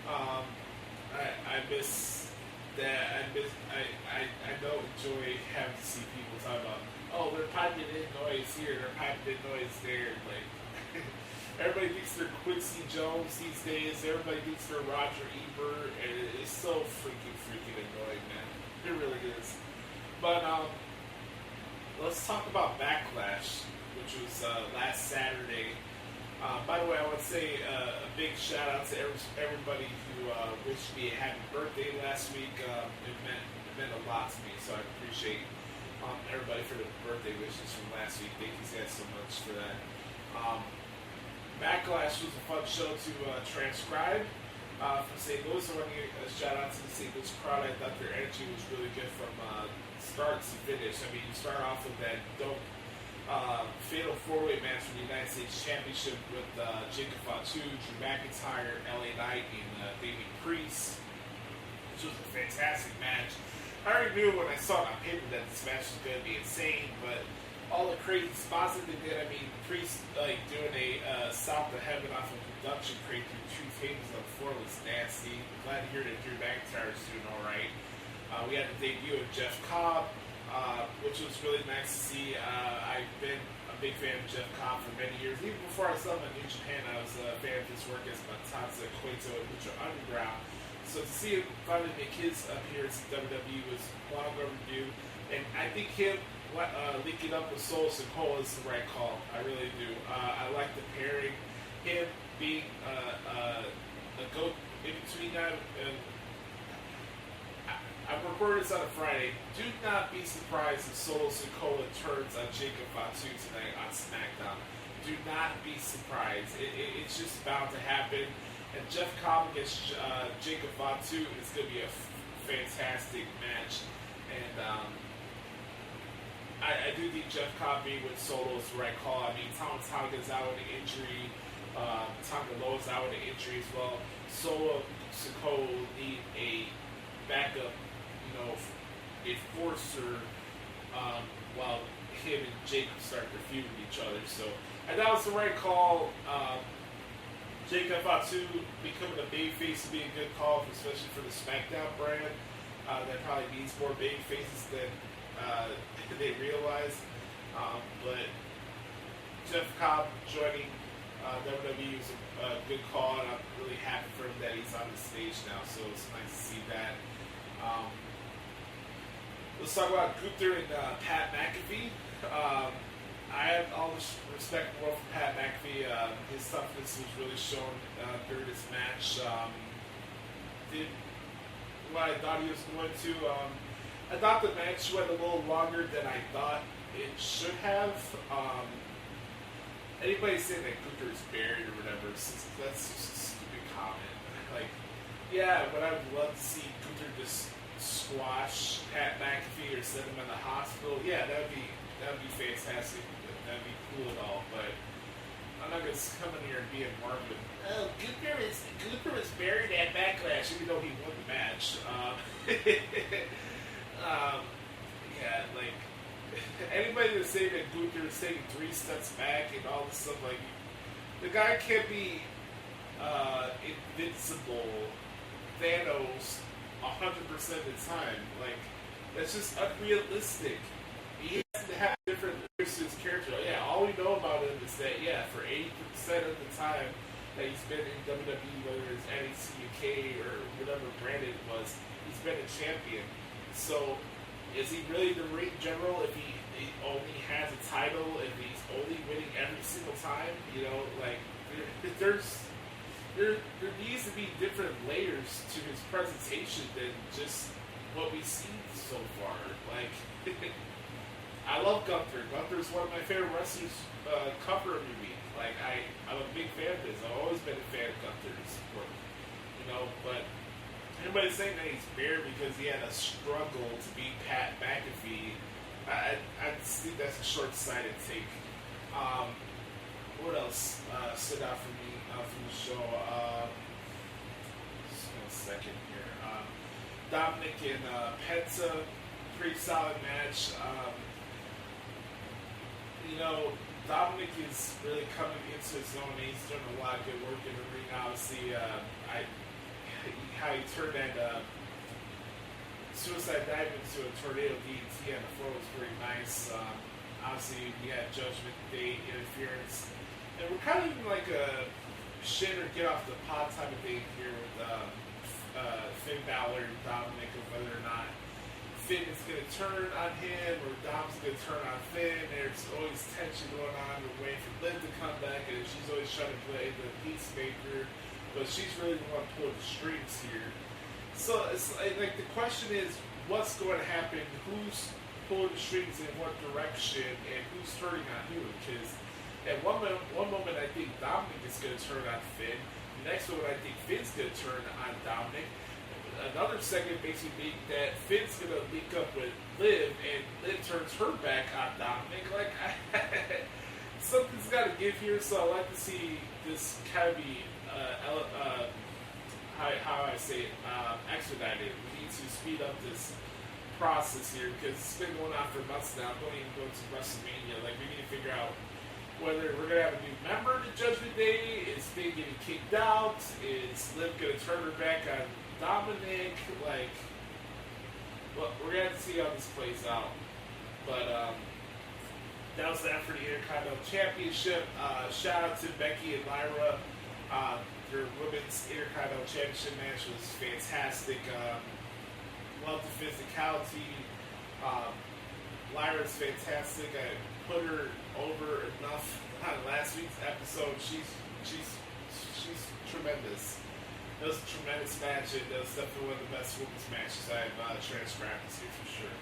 I miss that. I don't enjoy having to see people talk about, oh, they're piping in noise here, they're piping in noise there. Like everybody thinks they're Quincy Jones these days. Everybody thinks they're Roger Ebert, and it's so freaking annoying, man. It really is. But let's talk about Backlash, which was last Saturday. By the way, I want to say a big shout out to everybody who wished me a happy birthday last week. It meant a lot to me, so I appreciate everybody for the birthday wishes from last week. Thank you guys so much for that. Backlash was a fun show to transcribe. From St. Louis, I want to give a shout out to the St. Louis crowd. I thought their energy was really good from start to finish. I mean, you start off with that dope fatal four-way match for the United States Championship with Jacob Fatu, Drew McIntyre, LA Knight, and Damian Priest, which was a fantastic match. I already knew when I saw it on paper that this match was going to be insane, but all the crazy spots that they did, I mean, Priest like doing a South of Heaven off of production crate through two tables on the floor was nasty. Glad to hear that Drew McIntyre is doing all right. We had the debut of Jeff Cobb, which was really nice to see. I've been a big fan of Jeff Cobb for many years. Even before I saw him in New Japan, I was a fan of his work as Matanza Cueto and Lucha Underground. So to see him finally make his appearance in WWE was long overdue. And I think him linking up with Solo Sikoa is the right call. I really do. I like the pairing. Him being a go in between that. I'm recording this on a Friday. Do not be surprised if Solo Sikoa turns on Jacob Fatu tonight on SmackDown. Do not be surprised. It's just bound to happen. And Jeff Cobb against Jacob Fatu is going to be a fantastic match. And I do think Jeff Cobb being with Solo is the right call. I mean, Tom Tonga's out with an injury. Tonga Loa's out with an injury as well. Solo Sikoa will need a backup, enforcer while him and Jacob start to feud with each other. So I thought it was the right call. Jacob Fatu becoming a babyface would be a good call, especially for the SmackDown brand. That probably needs more babyfaces than they realize. But Jeff Cobb joining WWE was a good call, and I'm really happy for him that he's on the stage now. So it's nice to see that. Let's talk about Gunther and Pat McAfee. I have all the respect in the world for Pat McAfee. His toughness was really shown during this match. Did what I thought he was going to. I thought the match went a little longer than I thought it should have. Anybody saying that Gunther is buried or whatever, that's just a stupid comment. Like, yeah, but I would love to see Gunther just squash Pat McAfee or send him in the hospital. Yeah, that would be fantastic. That'd be cool and all, but I'm not gonna come in here and be a Marvin. Oh, Gunther is buried at Backlash, even though he won the match. Yeah, like anybody that's saying that Gunther is taking 3 steps back and all this stuff, like the guy can't be invincible Thanos 100% of the time. Like that's just unrealistic. He has to have different layers to his character. Yeah, all we know about him is that for 80% of the time that he's been in WWE, whether it's NXT UK or whatever brand it was, he's been a champion. So is he really the ring general if he only has a title, if he's only winning every single time? Like there's there needs to be different layers to his presentation than just what we've seen so far. Like, I love Gunther. Gunther's one of my favorite wrestlers cover every week. Like, I'm a big fan of his. I've always been a fan of Gunther's work. You know, but anybody saying that he's bare because he had a struggle to beat Pat McAfee, I think that's a short-sighted take. What else stood out for me from the show? Just a second here. Dominic and Penta, pretty solid match. You know, Dominic is really coming into his own. He's doing a lot of good work in the ring. Obviously, how he turned that suicide dive into a tornado DDT on the floor was pretty nice. Obviously, we had Judgment Day interference. And we're kind of even like a shit or get off the pot type of thing here with Finn Balor and Dominic, of whether or not Finn is going to turn on him or Dom's going to turn on Finn. There's always tension going on. We're waiting for Liv to come back, and she's always trying to play the peacemaker, but she's really the one pulling the strings here. So it's like the question is, what's going to happen? Who's pulling the strings in what direction, and who's turning on who? Because at one moment, I think Dominic is going to turn on Finn. The next moment, I think Finn's going to turn on Dominic. Another segment makes me think that Finn's going to link up with Liv, and Liv turns her back on Dominic. Like, something's got to give here, so I like to see this kind of be, expedited. We need to speed up this process here, because it's been going on for months now. Don't even go to WrestleMania. Like, we need to figure out whether we're going to have a new member to Judgment Day. Is Finn getting kicked out? Is Liv going to turn her back on Dominic? Like, well, we're going to have to see how this plays out. But that was that for the Intercontinental Championship. Shout out to Becky and Lyra. Their women's Intercontinental Championship match was fantastic. Love the physicality. Lyra's fantastic. I put her over enough on last week's episode. She's tremendous. It was a tremendous match, and it was definitely one of the best women's matches I've transcribed this year for sure.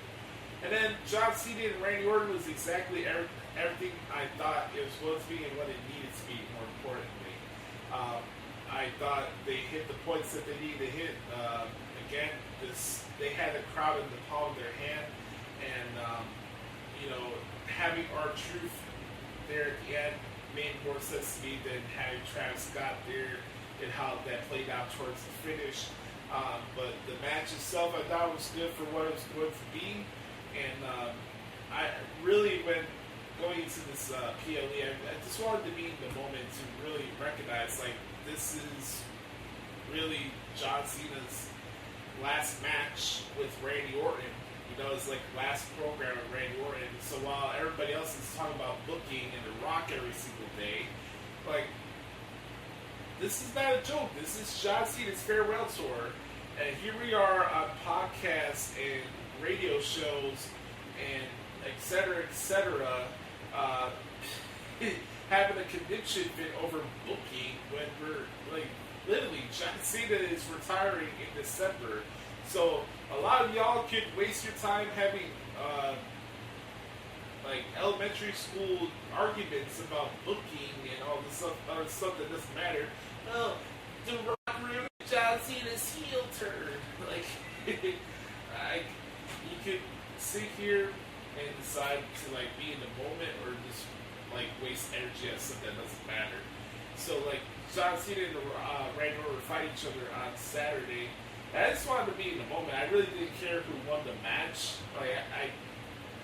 And then John Cena and Randy Orton was exactly everything I thought it was supposed to be and what it needed to be, more importantly. I thought they hit the points that they needed to hit. Again, they had the crowd in the palm of their hand, and having R-Truth there at the end made more sense to me than having Travis Scott there and how that played out towards the finish. But the match itself, I thought was good for what it was going to be. And I really, when going into this PLE, I just wanted to be in the moment to really recognize, like, this is really John Cena's last match with Randy Orton. You know, it's like last program with Randy Orton. So while everybody else is talking about booking and The Rock every single day, like, this is not a joke. This is John Cena's farewell tour. And here we are on podcasts and radio shows and et cetera, having a conniption fit over booking when we're, like, literally, John Cena is retiring in December. So a lot of y'all could waste your time having like elementary school arguments about booking and all this other stuff that doesn't matter. Oh, The Rock ruined John Cena's heel turn. Like, you could sit here and decide to, like, be in the moment or just, like, waste energy on something that doesn't matter. So, like, John Cena and Randy Orton were fighting each other on Saturday. And I just wanted to be in the moment. I really didn't care who won the match. Like, I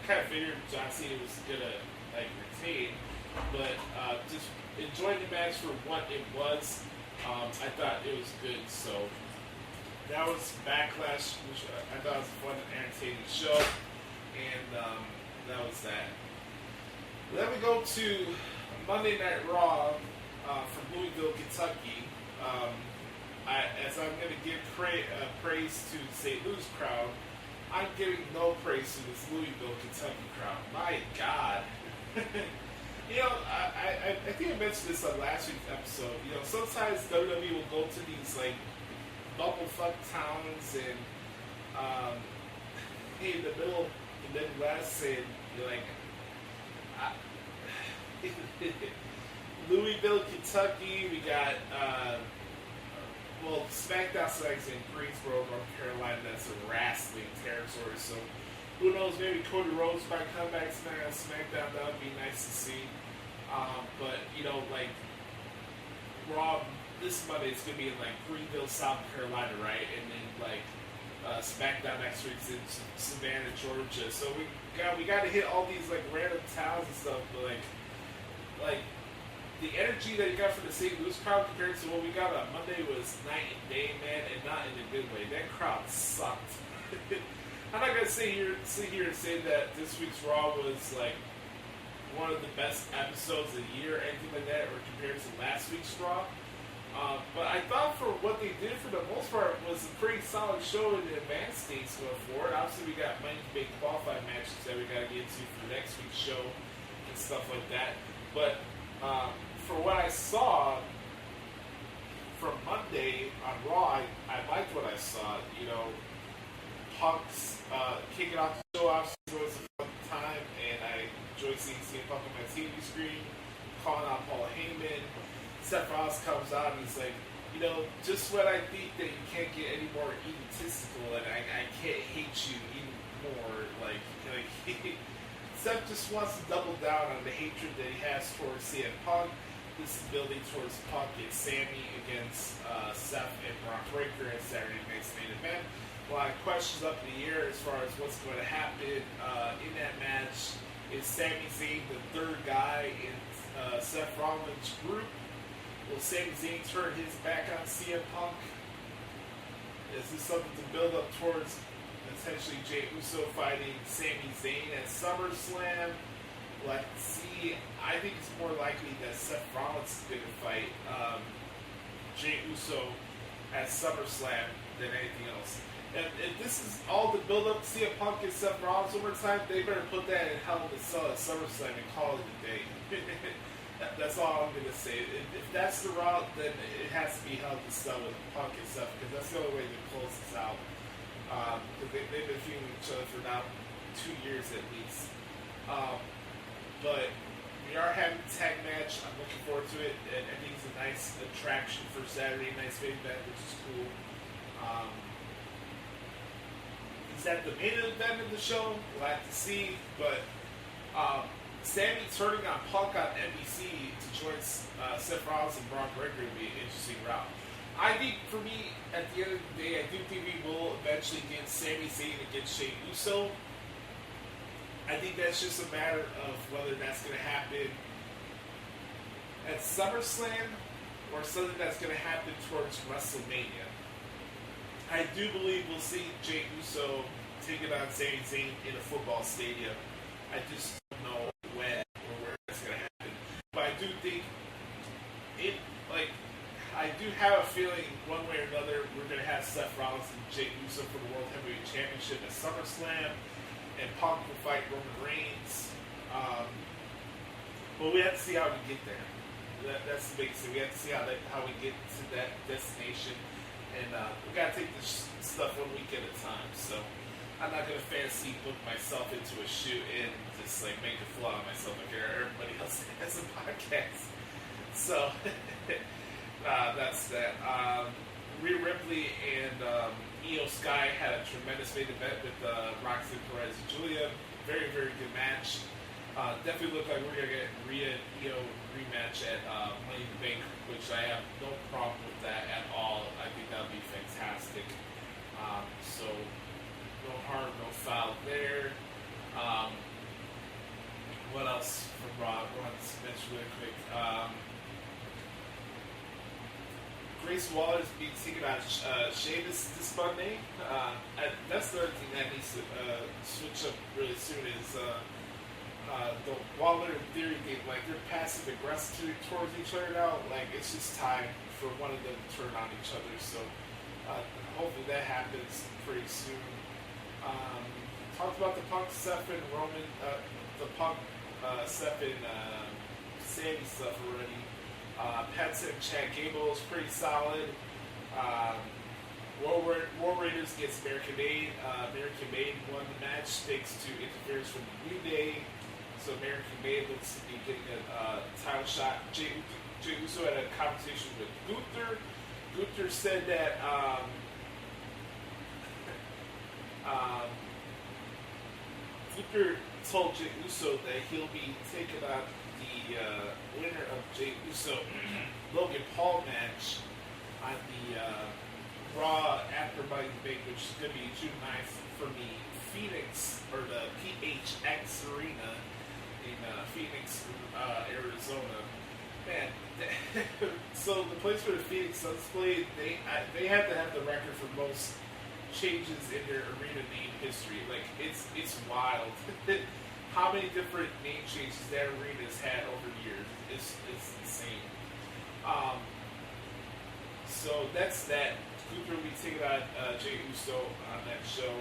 kind of figured John Cena was gonna, like, retain, but just enjoying the match for what it was. I thought it was good. So that was Backlash, which I thought was a fun and entertaining show, and that was that. Then we go to Monday Night Raw from Louisville, Kentucky. As I'm going to give praise to the St. Louis crowd, I'm giving no praise to this Louisville, Kentucky crowd. My God. You know, I think I mentioned this on last week's episode. You know, sometimes WWE will go to these like bumblefuck towns and in the middle of the Midwest, and you're like, Louisville, Kentucky. We got SmackDown selects in Greensboro, North Carolina. That's a wrestling territory. So who knows? Maybe Cody Rhodes might come back tonight on SmackDown. That would be nice to see. But you know, like Raw this Monday is gonna be in like Greenville, South Carolina, right? And then like SmackDown next week's in Savannah, Georgia. So we got to hit all these like random towns and stuff. But like the energy that you got from the St. Louis crowd compared to what we got on Monday was night and day, man, and not in a good way. That crowd sucked. I'm not gonna sit here and say that this week's Raw was like one of the best episodes of the year, or anything like that, or compared to last week's Raw. But I thought for what they did for the most part was a pretty solid show in the advanced states going forward. Obviously, we got money to make qualifying matches that we got to get to for next week's show and stuff like that. But for what I saw from Monday on Raw, I liked what I saw. You know, Punk's kicking off the show, obviously was a fun time, and I enjoyed seeing Punk on my TV screen, calling out Paul Heyman. Seth Rollins comes out and he's like, you know, just when I think that you can't get any more egotistical and I can't hate you even more, like Seth just wants to double down on the hatred that he has towards CM Punk. This is building towards Punk and Sammy against Seth and Brock Breakker at Saturday night's main event. A lot of questions up in the air as far as what's going to happen in that match. Is Sami Zayn the third guy in Seth Rollins' group? Will Sami Zayn turn his back on CM Punk? Is this something to build up towards potentially Jey Uso fighting Sami Zayn at SummerSlam? Let's see. I think it's more likely that Seth Rollins is going to fight Jey Uso at SummerSlam than anything else. And if this is all the build up to CM Punk and Seth Rollins one more time, they better put that in Hell in a Cell at SummerSlam and call it a day. That's all I'm going to say. If that's the route, then it has to be Hell in a Cell with Punk and Seth, because that's the only way to close this out. Because they've been feuding each other for now 2 years at least. But we are having a tag match. I'm looking forward to it. And I think it's a nice attraction for Saturday night's main event, which is cool. Is that the main event of the show? We'll have to see. But Sammy turning on Punk on NBC to join Seth Rollins and Braun Breaker would be an interesting route. I think, for me, at the end of the day, I do think we will eventually get Sami Zayn against Jey Uso. I think that's just a matter of whether that's going to happen at SummerSlam or something that's going to happen towards WrestleMania. I do believe we'll see Jey Uso taking on Sami Zayn in a football stadium. I just don't know when or where it's going to happen. But I do think I do have a feeling one way or another we're going to have Seth Rollins and Jey Uso for the World Heavyweight Championship at SummerSlam, and Punk will fight Roman Reigns. But we have to see how we get there. That's the biggest thing. We have to see how we get to that destination. And we got to take this stuff 1 week at a time. So I'm not going to fancy book myself into a shoot and just like make a fool out of myself like everybody else has a podcast. So that's that. Rhea Ripley and Io Sky had a tremendous main event with Roxanne Perez and Julia. Very, very good match. Definitely look like we're going to get Rhea and Io rematch at Money in the Bank, which I have no problem with that at all. I think that would be fantastic. So, no harm, no foul there. What else from Raw? I want to mention really quick. Grace Waller's being taken on Sheamus this Monday. That's the other thing that needs to switch up really soon is the Waller and Theory game. Like, they're passive aggressive towards each other now. Like, it's just time for one of them to turn on each other. So hopefully that happens pretty soon. Talked about the Punk, Seth, and Roman. The Punk, Seth, and Sammy stuff already. Pet said Chad Gable is pretty solid. War Raiders against American Made. American Made won the match thanks to interference from the New Day. So American Made looks to be getting a title shot. Jey Uso had a conversation with Gunther. Gunther said that Gunther told Jey Uso that he'll be taking on the winner of Jey Uso Logan Paul match on the Raw after Money in the Bank, which is going to be June 9th from the Phoenix, or the PHX Arena in Phoenix, Arizona. Man, so the place where the Phoenix Suns played, they have to have the record for most changes in their arena name history. Like, it's wild. How many different name changes that arena has had over the years. It's insane. So that's that. Gunther will be taking on Jey Uso on that show.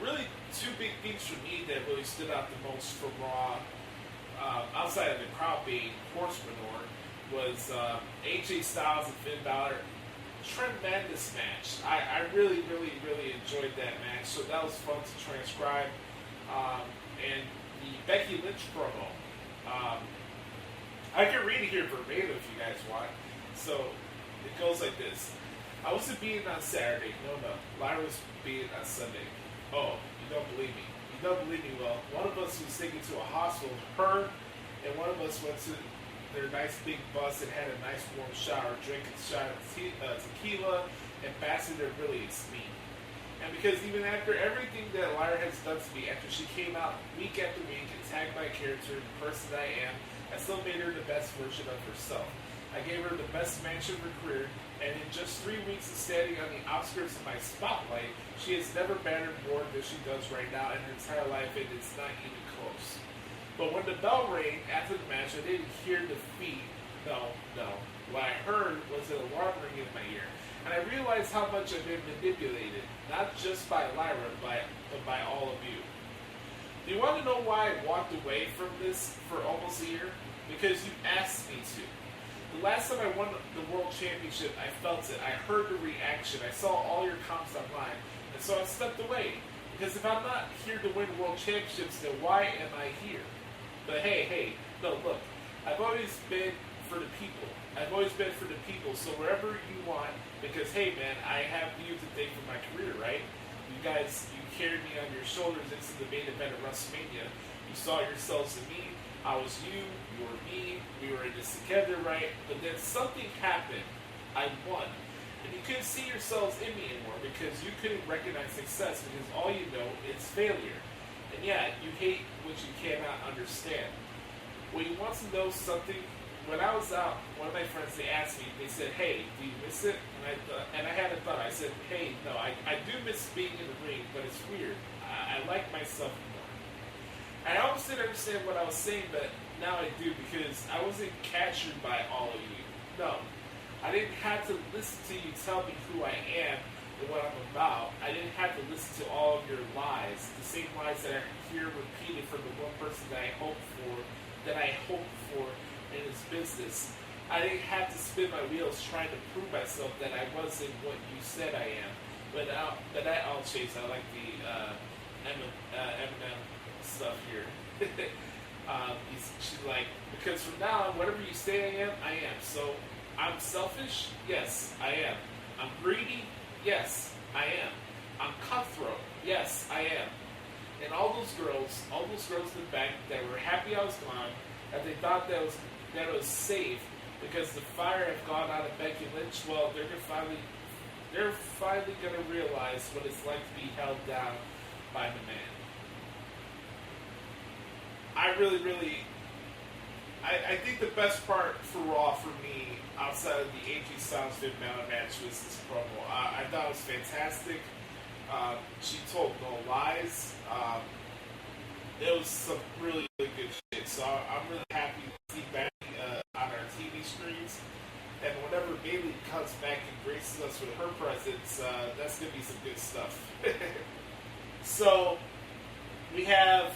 Really, two big things for me that really stood out the most from Raw, outside of the crowd being horse manure, was AJ Styles and Finn Balor. Tremendous match. I really, really, really enjoyed that match. So that was fun to transcribe. And the Becky Lynch promo. I can read it here verbatim if you guys want. So it goes like this. I wasn't beaten on Saturday. No. Lyra was beaten on Sunday. Oh, you don't believe me. You don't believe me. Well, one of us was taken to a hospital, her, and one of us went to their nice big bus and had a nice warm shower, drank a shot of tequila, and basking their brilliance me. And because even after everything that Lyra has done to me, after she came out week after week and tagged my character, the person I am, I still made her the best version of herself. I gave her the best match of her career, and in just 3 weeks of standing on the outskirts of my spotlight, she has never mattered more than she does right now in her entire life, and it's not even close. But when the bell rang after the match, I didn't hear defeat. No. What I heard was an alarm ring in my ear. And I realized how much I've been manipulated, not just by Lyra, but by all of you. Do you want to know why I walked away from this for almost a year? Because you asked me to. The last time I won the World Championship, I felt it. I heard the reaction. I saw all your comments online. And so I stepped away. Because if I'm not here to win World Championships, then why am I here? But hey, no, look. I've always been for the people. So wherever you want, because hey man, I have you to thank for my career, right? You guys, you carried me on your shoulders into the main event of WrestleMania. You saw yourselves in me. I was you were me, we were in this together, right? But then something happened. I won. And you couldn't see yourselves in me anymore because you couldn't recognize success because all you know is failure. And yeah, you hate what you cannot understand. When you want to know something, when I was out, one of my friends, they asked me, they said, hey, do you miss it? And I had a thought. I said, hey, no, I do miss being in the ring, but it's weird. I like myself more. I almost didn't understand what I was saying, but now I do because I wasn't captured by all of you. No. I didn't have to listen to you tell me who I am and what I'm about. I didn't have to listen to all of your lies, the same lies that I hear repeated from the one person that I hope for in this business. I didn't have to spin my wheels trying to prove myself that I wasn't what you said I am. But that all changed. I like the Eminem stuff here. She's like, because from now on, whatever you say I am. So I'm selfish? Yes, I am. I'm greedy? Yes, I am. I'm cutthroat? Yes, I am. And all those girls in the back that were happy I was gone, that they thought that it was safe because the fire had gone out of Becky Lynch, well, they're finally going to realize what it's like to be held down by the man. I think the best part for Raw for me, outside of the AJ Styles Finn Balor match, was this promo. I thought it was fantastic. She told no lies. It was some really, really good shit. So I'm really happy to see Becky on our TV screens. And whenever Bayley comes back and graces us with her presence, that's going to be some good stuff. So we have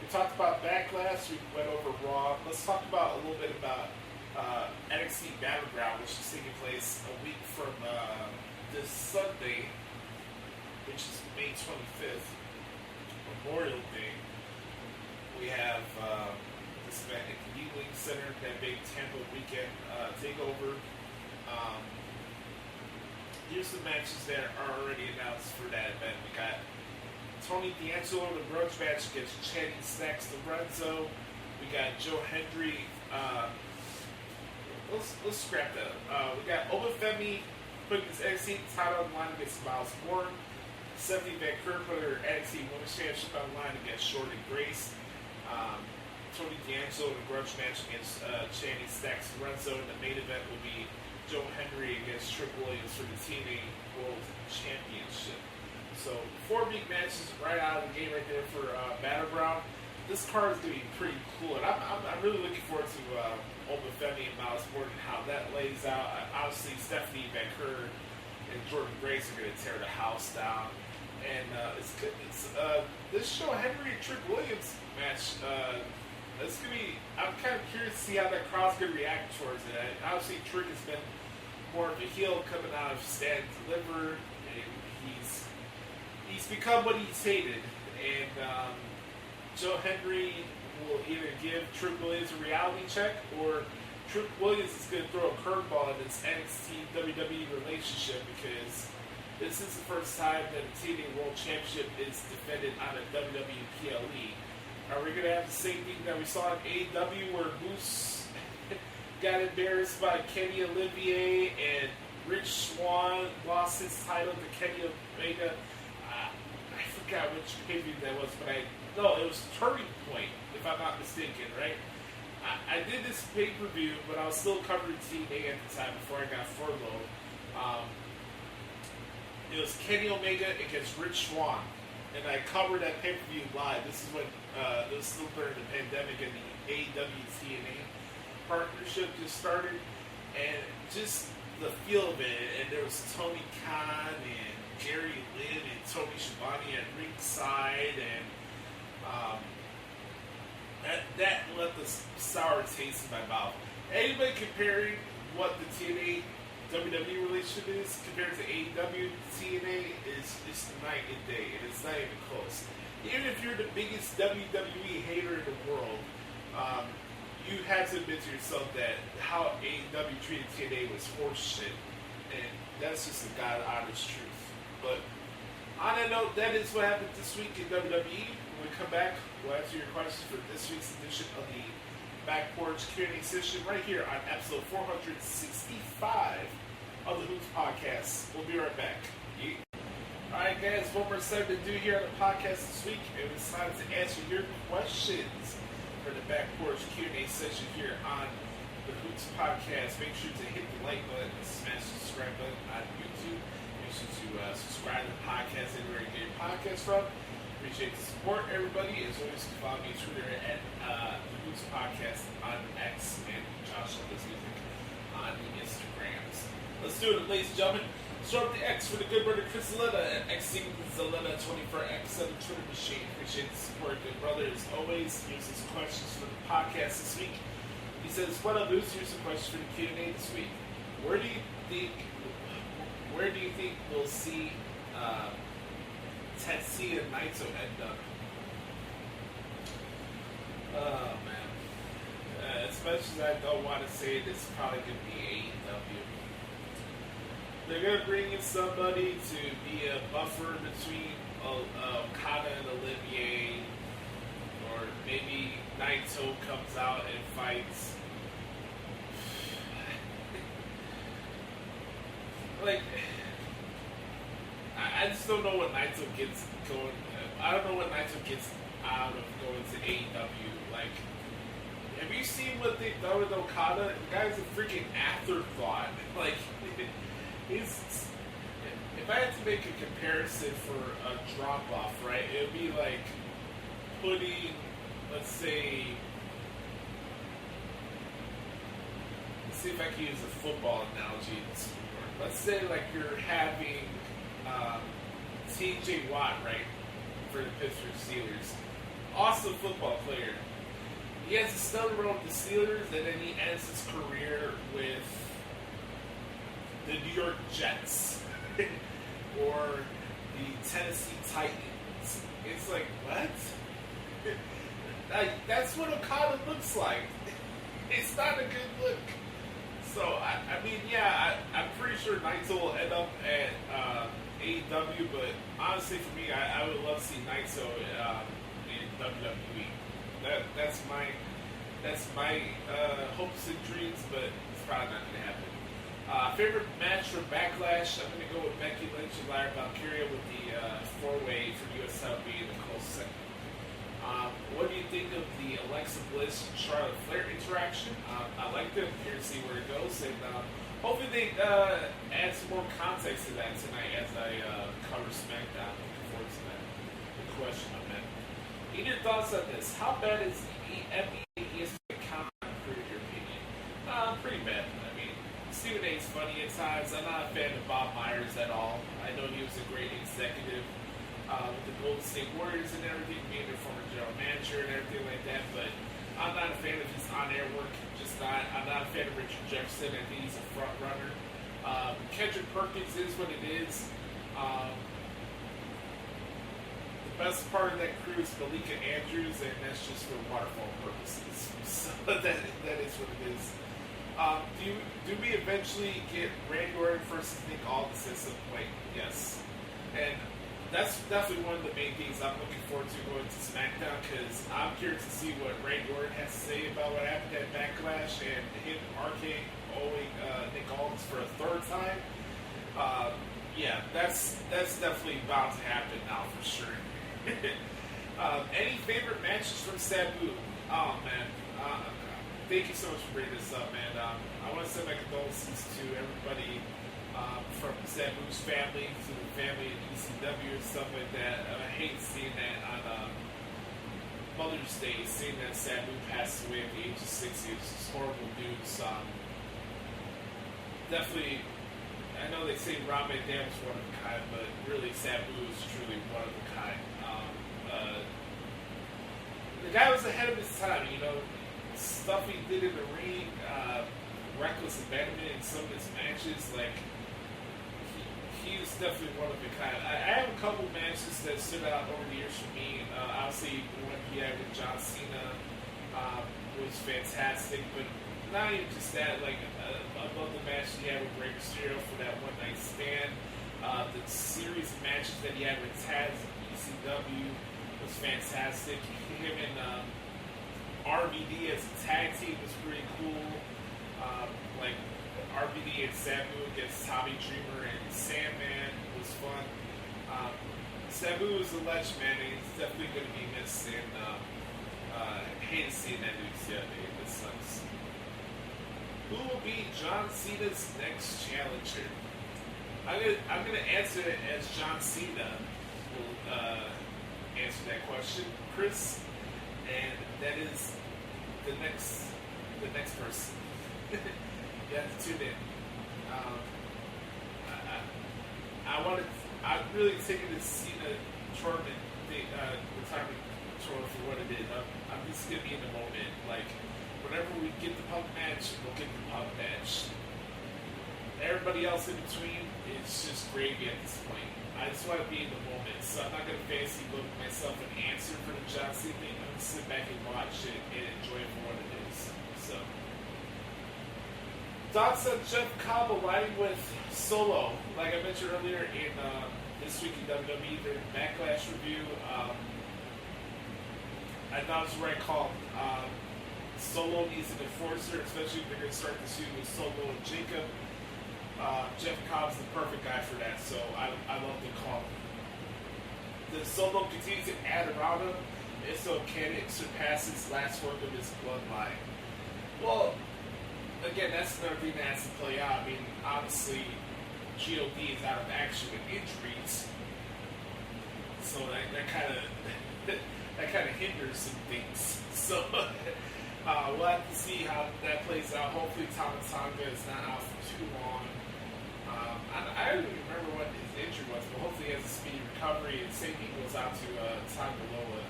We talked about Backlash. We went over Raw. Let's talk about a little bit about NXT Battleground, which is taking place a week from this Sunday, which is May 25th, Memorial Day. We have this event at the Louisville Center, that big Tampa weekend takeover. Here's the matches that are already announced for that event. We got Tony D'Angelo, the grudge match against Channing Stacks Lorenzo. We got Joe Hendry. Let's scrap that. We got Obafemi putting his NXT title on the line against Miles Moore. Stephanie Vancouver put her NXT Women's Championship on the line against Shorty Grace. Tony D'Angelo in a grudge match against Channing Stacks Lorenzo. And the main event will be Joe Hendry against Trick Williams for the TNA World Championship. So 4 big matches right out of the game right there for Battleground. This card is going to be pretty cool, and I'm really looking forward to Obafemi and Miles Moore and how that lays out. Obviously, Stephanie Vancouver and Jordan Grace are going to tear the house down, and it's good. This Joe Hendry and Trick Williams match. It's going to be. I'm kind of curious to see how that crowd's going to react towards it. Obviously, Trick has been more of a heel coming out of Stand and Deliver, and he's become what he's hated, and Joe Hendry will either give Trick Williams a reality check, or Trick Williams is going to throw a curveball in this NXT WWE relationship, because this is the first time that the TNA World Championship is defended on a WWE PLE. Are we going to have the same thing that we saw in AEW, where Moose got embarrassed by Kenny Olivier and Rich Swann lost his title to Kenny Omega? I forgot which pay-per-view that was, but it was Turning Point, if I'm not mistaken, right? I did this pay-per-view, but I was still covering TNA at the time before I got furloughed. It was Kenny Omega against Rich Swann, and I covered that pay-per-view live. This is when it was still during the pandemic, and the AEW TNA partnership just started, and just the feel of it. And there was Tony Khan and Jerry Lynn and Tony Schiavone at ringside, and that left a sour taste in my mouth. Anybody comparing what the TNA WWE relationship is compared to AEW TNA is night and day, and it's not even close. Even if you're the biggest WWE hater in the world, you have to admit to yourself that how AEW treated TNA was horse shit, and that's just the God honest truth. But on that note, that is what happened this week in WWE. When we come back, we'll answer your questions for this week's edition of the Back Porch Q&A session right here on episode 465 of the Hoots Podcast. We'll be right back. Yeah. Alright guys, one more segment to do here on the podcast this week, and it's time to answer your questions for the Back Porch Q&A session here on the Hoots Podcast. Make sure to hit the like button and smash the subscribe button on YouTube. Make sure to subscribe to the podcast anywhere you get your podcast from. Appreciate the support, everybody. As always, you can follow me on Twitter at the Hoots Podcast on X, and Joshie Lopez on the Instagrams. Let's do it, ladies and gentlemen. Start with the X for the good brother Chris Zaletta at XZaletta24X on the Twitter machine. Appreciate the support, good brother. As always, here's his questions for the podcast this week. He says, "What up, Luce? Here's some questions for the Q&A this week. Where do you think we'll see Tetsuya and Naito end up?" Oh man. As much as I don't want to say it, it's probably going to be AEW. They're going to bring in somebody to be a buffer between Okada and Olivier, or maybe Naito comes out and fights. Like, I just don't know what Naito gets going. I don't know what Naito gets out of going to AEW. Like, have you seen what they've done with Okada? The guy's a freaking afterthought. Like, if I had to make a comparison for a drop-off, right, it would be like putting, let's see if I can use a football analogy. Let's say like you're having TJ Watt, right, for the Pittsburgh Steelers. awesome football player. He has a stellar run with the Steelers, and then he ends his career with the New York Jets or the Tennessee Titans. It's like, what? Like, that's what Okada looks like. It's not a good look. So, I mean, yeah, I'm pretty sure Naito will end up at AEW, but honestly, for me, I would love to see Naito in WWE. That's my hopes and dreams, but it's probably not going to happen. Favorite match from Backlash? I'm going to go with Becky Lynch and Lyra Valkyria with the four-way for US title being a close second. What do you think of the Alexa Bliss and Charlotte Flair interaction? I like them. Here to see where it goes, and hopefully they add some more context to that tonight as I cover SmackDown. Looking forward to that. Good question, my man. Need your thoughts on this? How bad is the ESPN countdown for your opinion? Pretty bad. I mean, Stephen A. is funny at times. I'm not a fan of Bob Myers at all. I know he was a great executive with the Golden State Warriors and everything, being their former general manager and everything like that, but I'm not a fan of his on-air work. Just not. I'm not a fan of Richard Jefferson. I think he's a front runner. Kendrick Perkins is what it is. The best part of that crew is Malika Andrews, and that's just for waterfall purposes. So that is what it is. Do we eventually get Randy Orton versus Nick Aldis at some point? Yes. And that's definitely one of the main things I'm looking forward to going to SmackDown, because I'm curious to see what Randy Orton has to say about what happened at Backlash and him RK owing Nick Aldis for a third time. Yeah, that's definitely bound to happen now for sure. Any favorite matches from Sabu? Oh man, thank you so much for bringing this up, man. I want to send my condolences to everybody from Sabu's family, to the family in ECW and stuff like that. I hate seeing that on Mother's Day, seeing that Sabu passed away at the age of 60. It's just horrible news. Definitely, I know they say Rob Van Dam was one of a kind, but really Sabu is truly one of a kind. The guy was ahead of his time, you know, stuff he did in the ring, reckless abandonment in some of his matches, like, he was definitely one of a kind. I have a couple matches that stood out over the years for me. Obviously, the one he had with John Cena was fantastic, but not even just that. Like, I love the match he had with Rey Mysterio for that one night stand. The series of matches that he had with Taz in ECW was fantastic. Him and RVD as a tag team was pretty cool. Like, RVD and Sabu against Tommy Dreamer and Sandman was fun. Sabu is a legend, man, and he's definitely going to be missed, and I hate seeing that news the other day. It sucks. Who will be John Cena's next challenger? I'm gonna answer it as John Cena will answer that question, Chris, and that is the next person. You have to tune in. I'm really taking this Cena tournament retirement tour for what it is. I'm just gonna be in the moment. Like, whenever we get the punk match, we'll get the punk match. Everybody else in between is just gravy at this point. I just want to be in the moment, so I'm not gonna fancy book myself an answer for the John Cena thing. I'm gonna sit back and watch it and enjoy it for what it is. So. Thoughts on Jeff Cobb aligning with Solo? Like I mentioned earlier in this week in WWE, their Backlash review, I thought it was the right call. Solo needs an enforcer, especially if they're going to start the feud with Solo and Jacob. Jeff Cobb's the perfect guy for that, so I love the call. Does Solo continue to add around him? If so, can it surpass his last work of his bloodline? Well, again, that's another thing that has to play out. I mean, obviously, GOD is out of action with injuries, so that kind of hinders some things. So we'll have to see how that plays out. Hopefully, Tama Tonga is not out for too long. I don't even remember what his injury was, but hopefully he has a speedy recovery. And same thing goes out to Tonga Loa.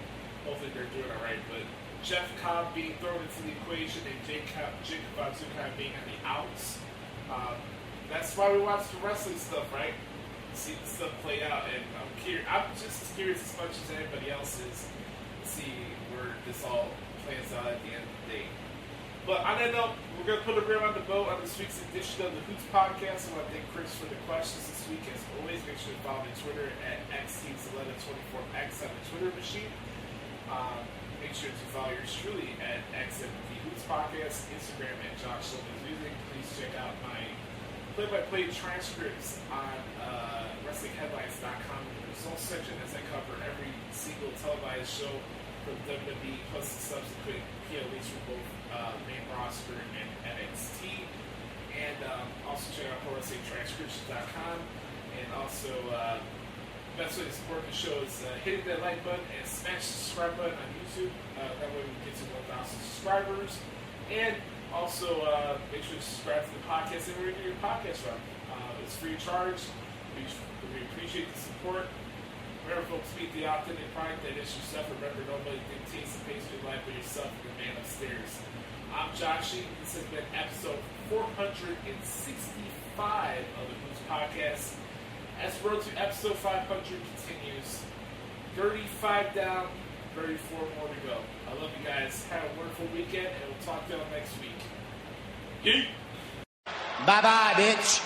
hopefully they're doing all right. But Jeff Cobb being thrown into the equation and Jacob Azuka being on the outs. That's why we watch the wrestling stuff, right? See the stuff play out, and I'm just as curious as much as anybody else is to see where this all plans out at the end of the day. But on that note, we're going to put a rim on the boat on this week's edition of the Hoots Podcast. I want to thank Chris for the questions this week. As always, make sure to follow me on Twitter at XTeams1124X on the Twitter machine. Make sure to follow yours truly at XMP Hoots Podcast, Instagram at Joshie Lopez Music. Please check out my play-by-play transcripts on WrestlingHeadlines.com in the results section as I cover every single televised show from WWE plus the subsequent PLEs from both main roster and NXT. And also check out ProWrestlingTranscriptions.com. And also, best way to support the show is hitting that like button and smash the subscribe button on YouTube. That way we can get to 1,000 subscribers. And also, make sure to subscribe to the podcast and wherever you get your podcast from. It's free of charge. We appreciate the support. Remember, folks, speak the authentic product that is yourself. Remember, nobody dictates the pace of your life but yourself and the man upstairs. I'm Joshie. This has been episode 465 of the Hoots Podcast. As the road to episode 500 continues, 35 down, 34 more to go. I love you guys. Have a wonderful weekend, and we'll talk to y'all next week. Yeet!
Bye-bye, bitch.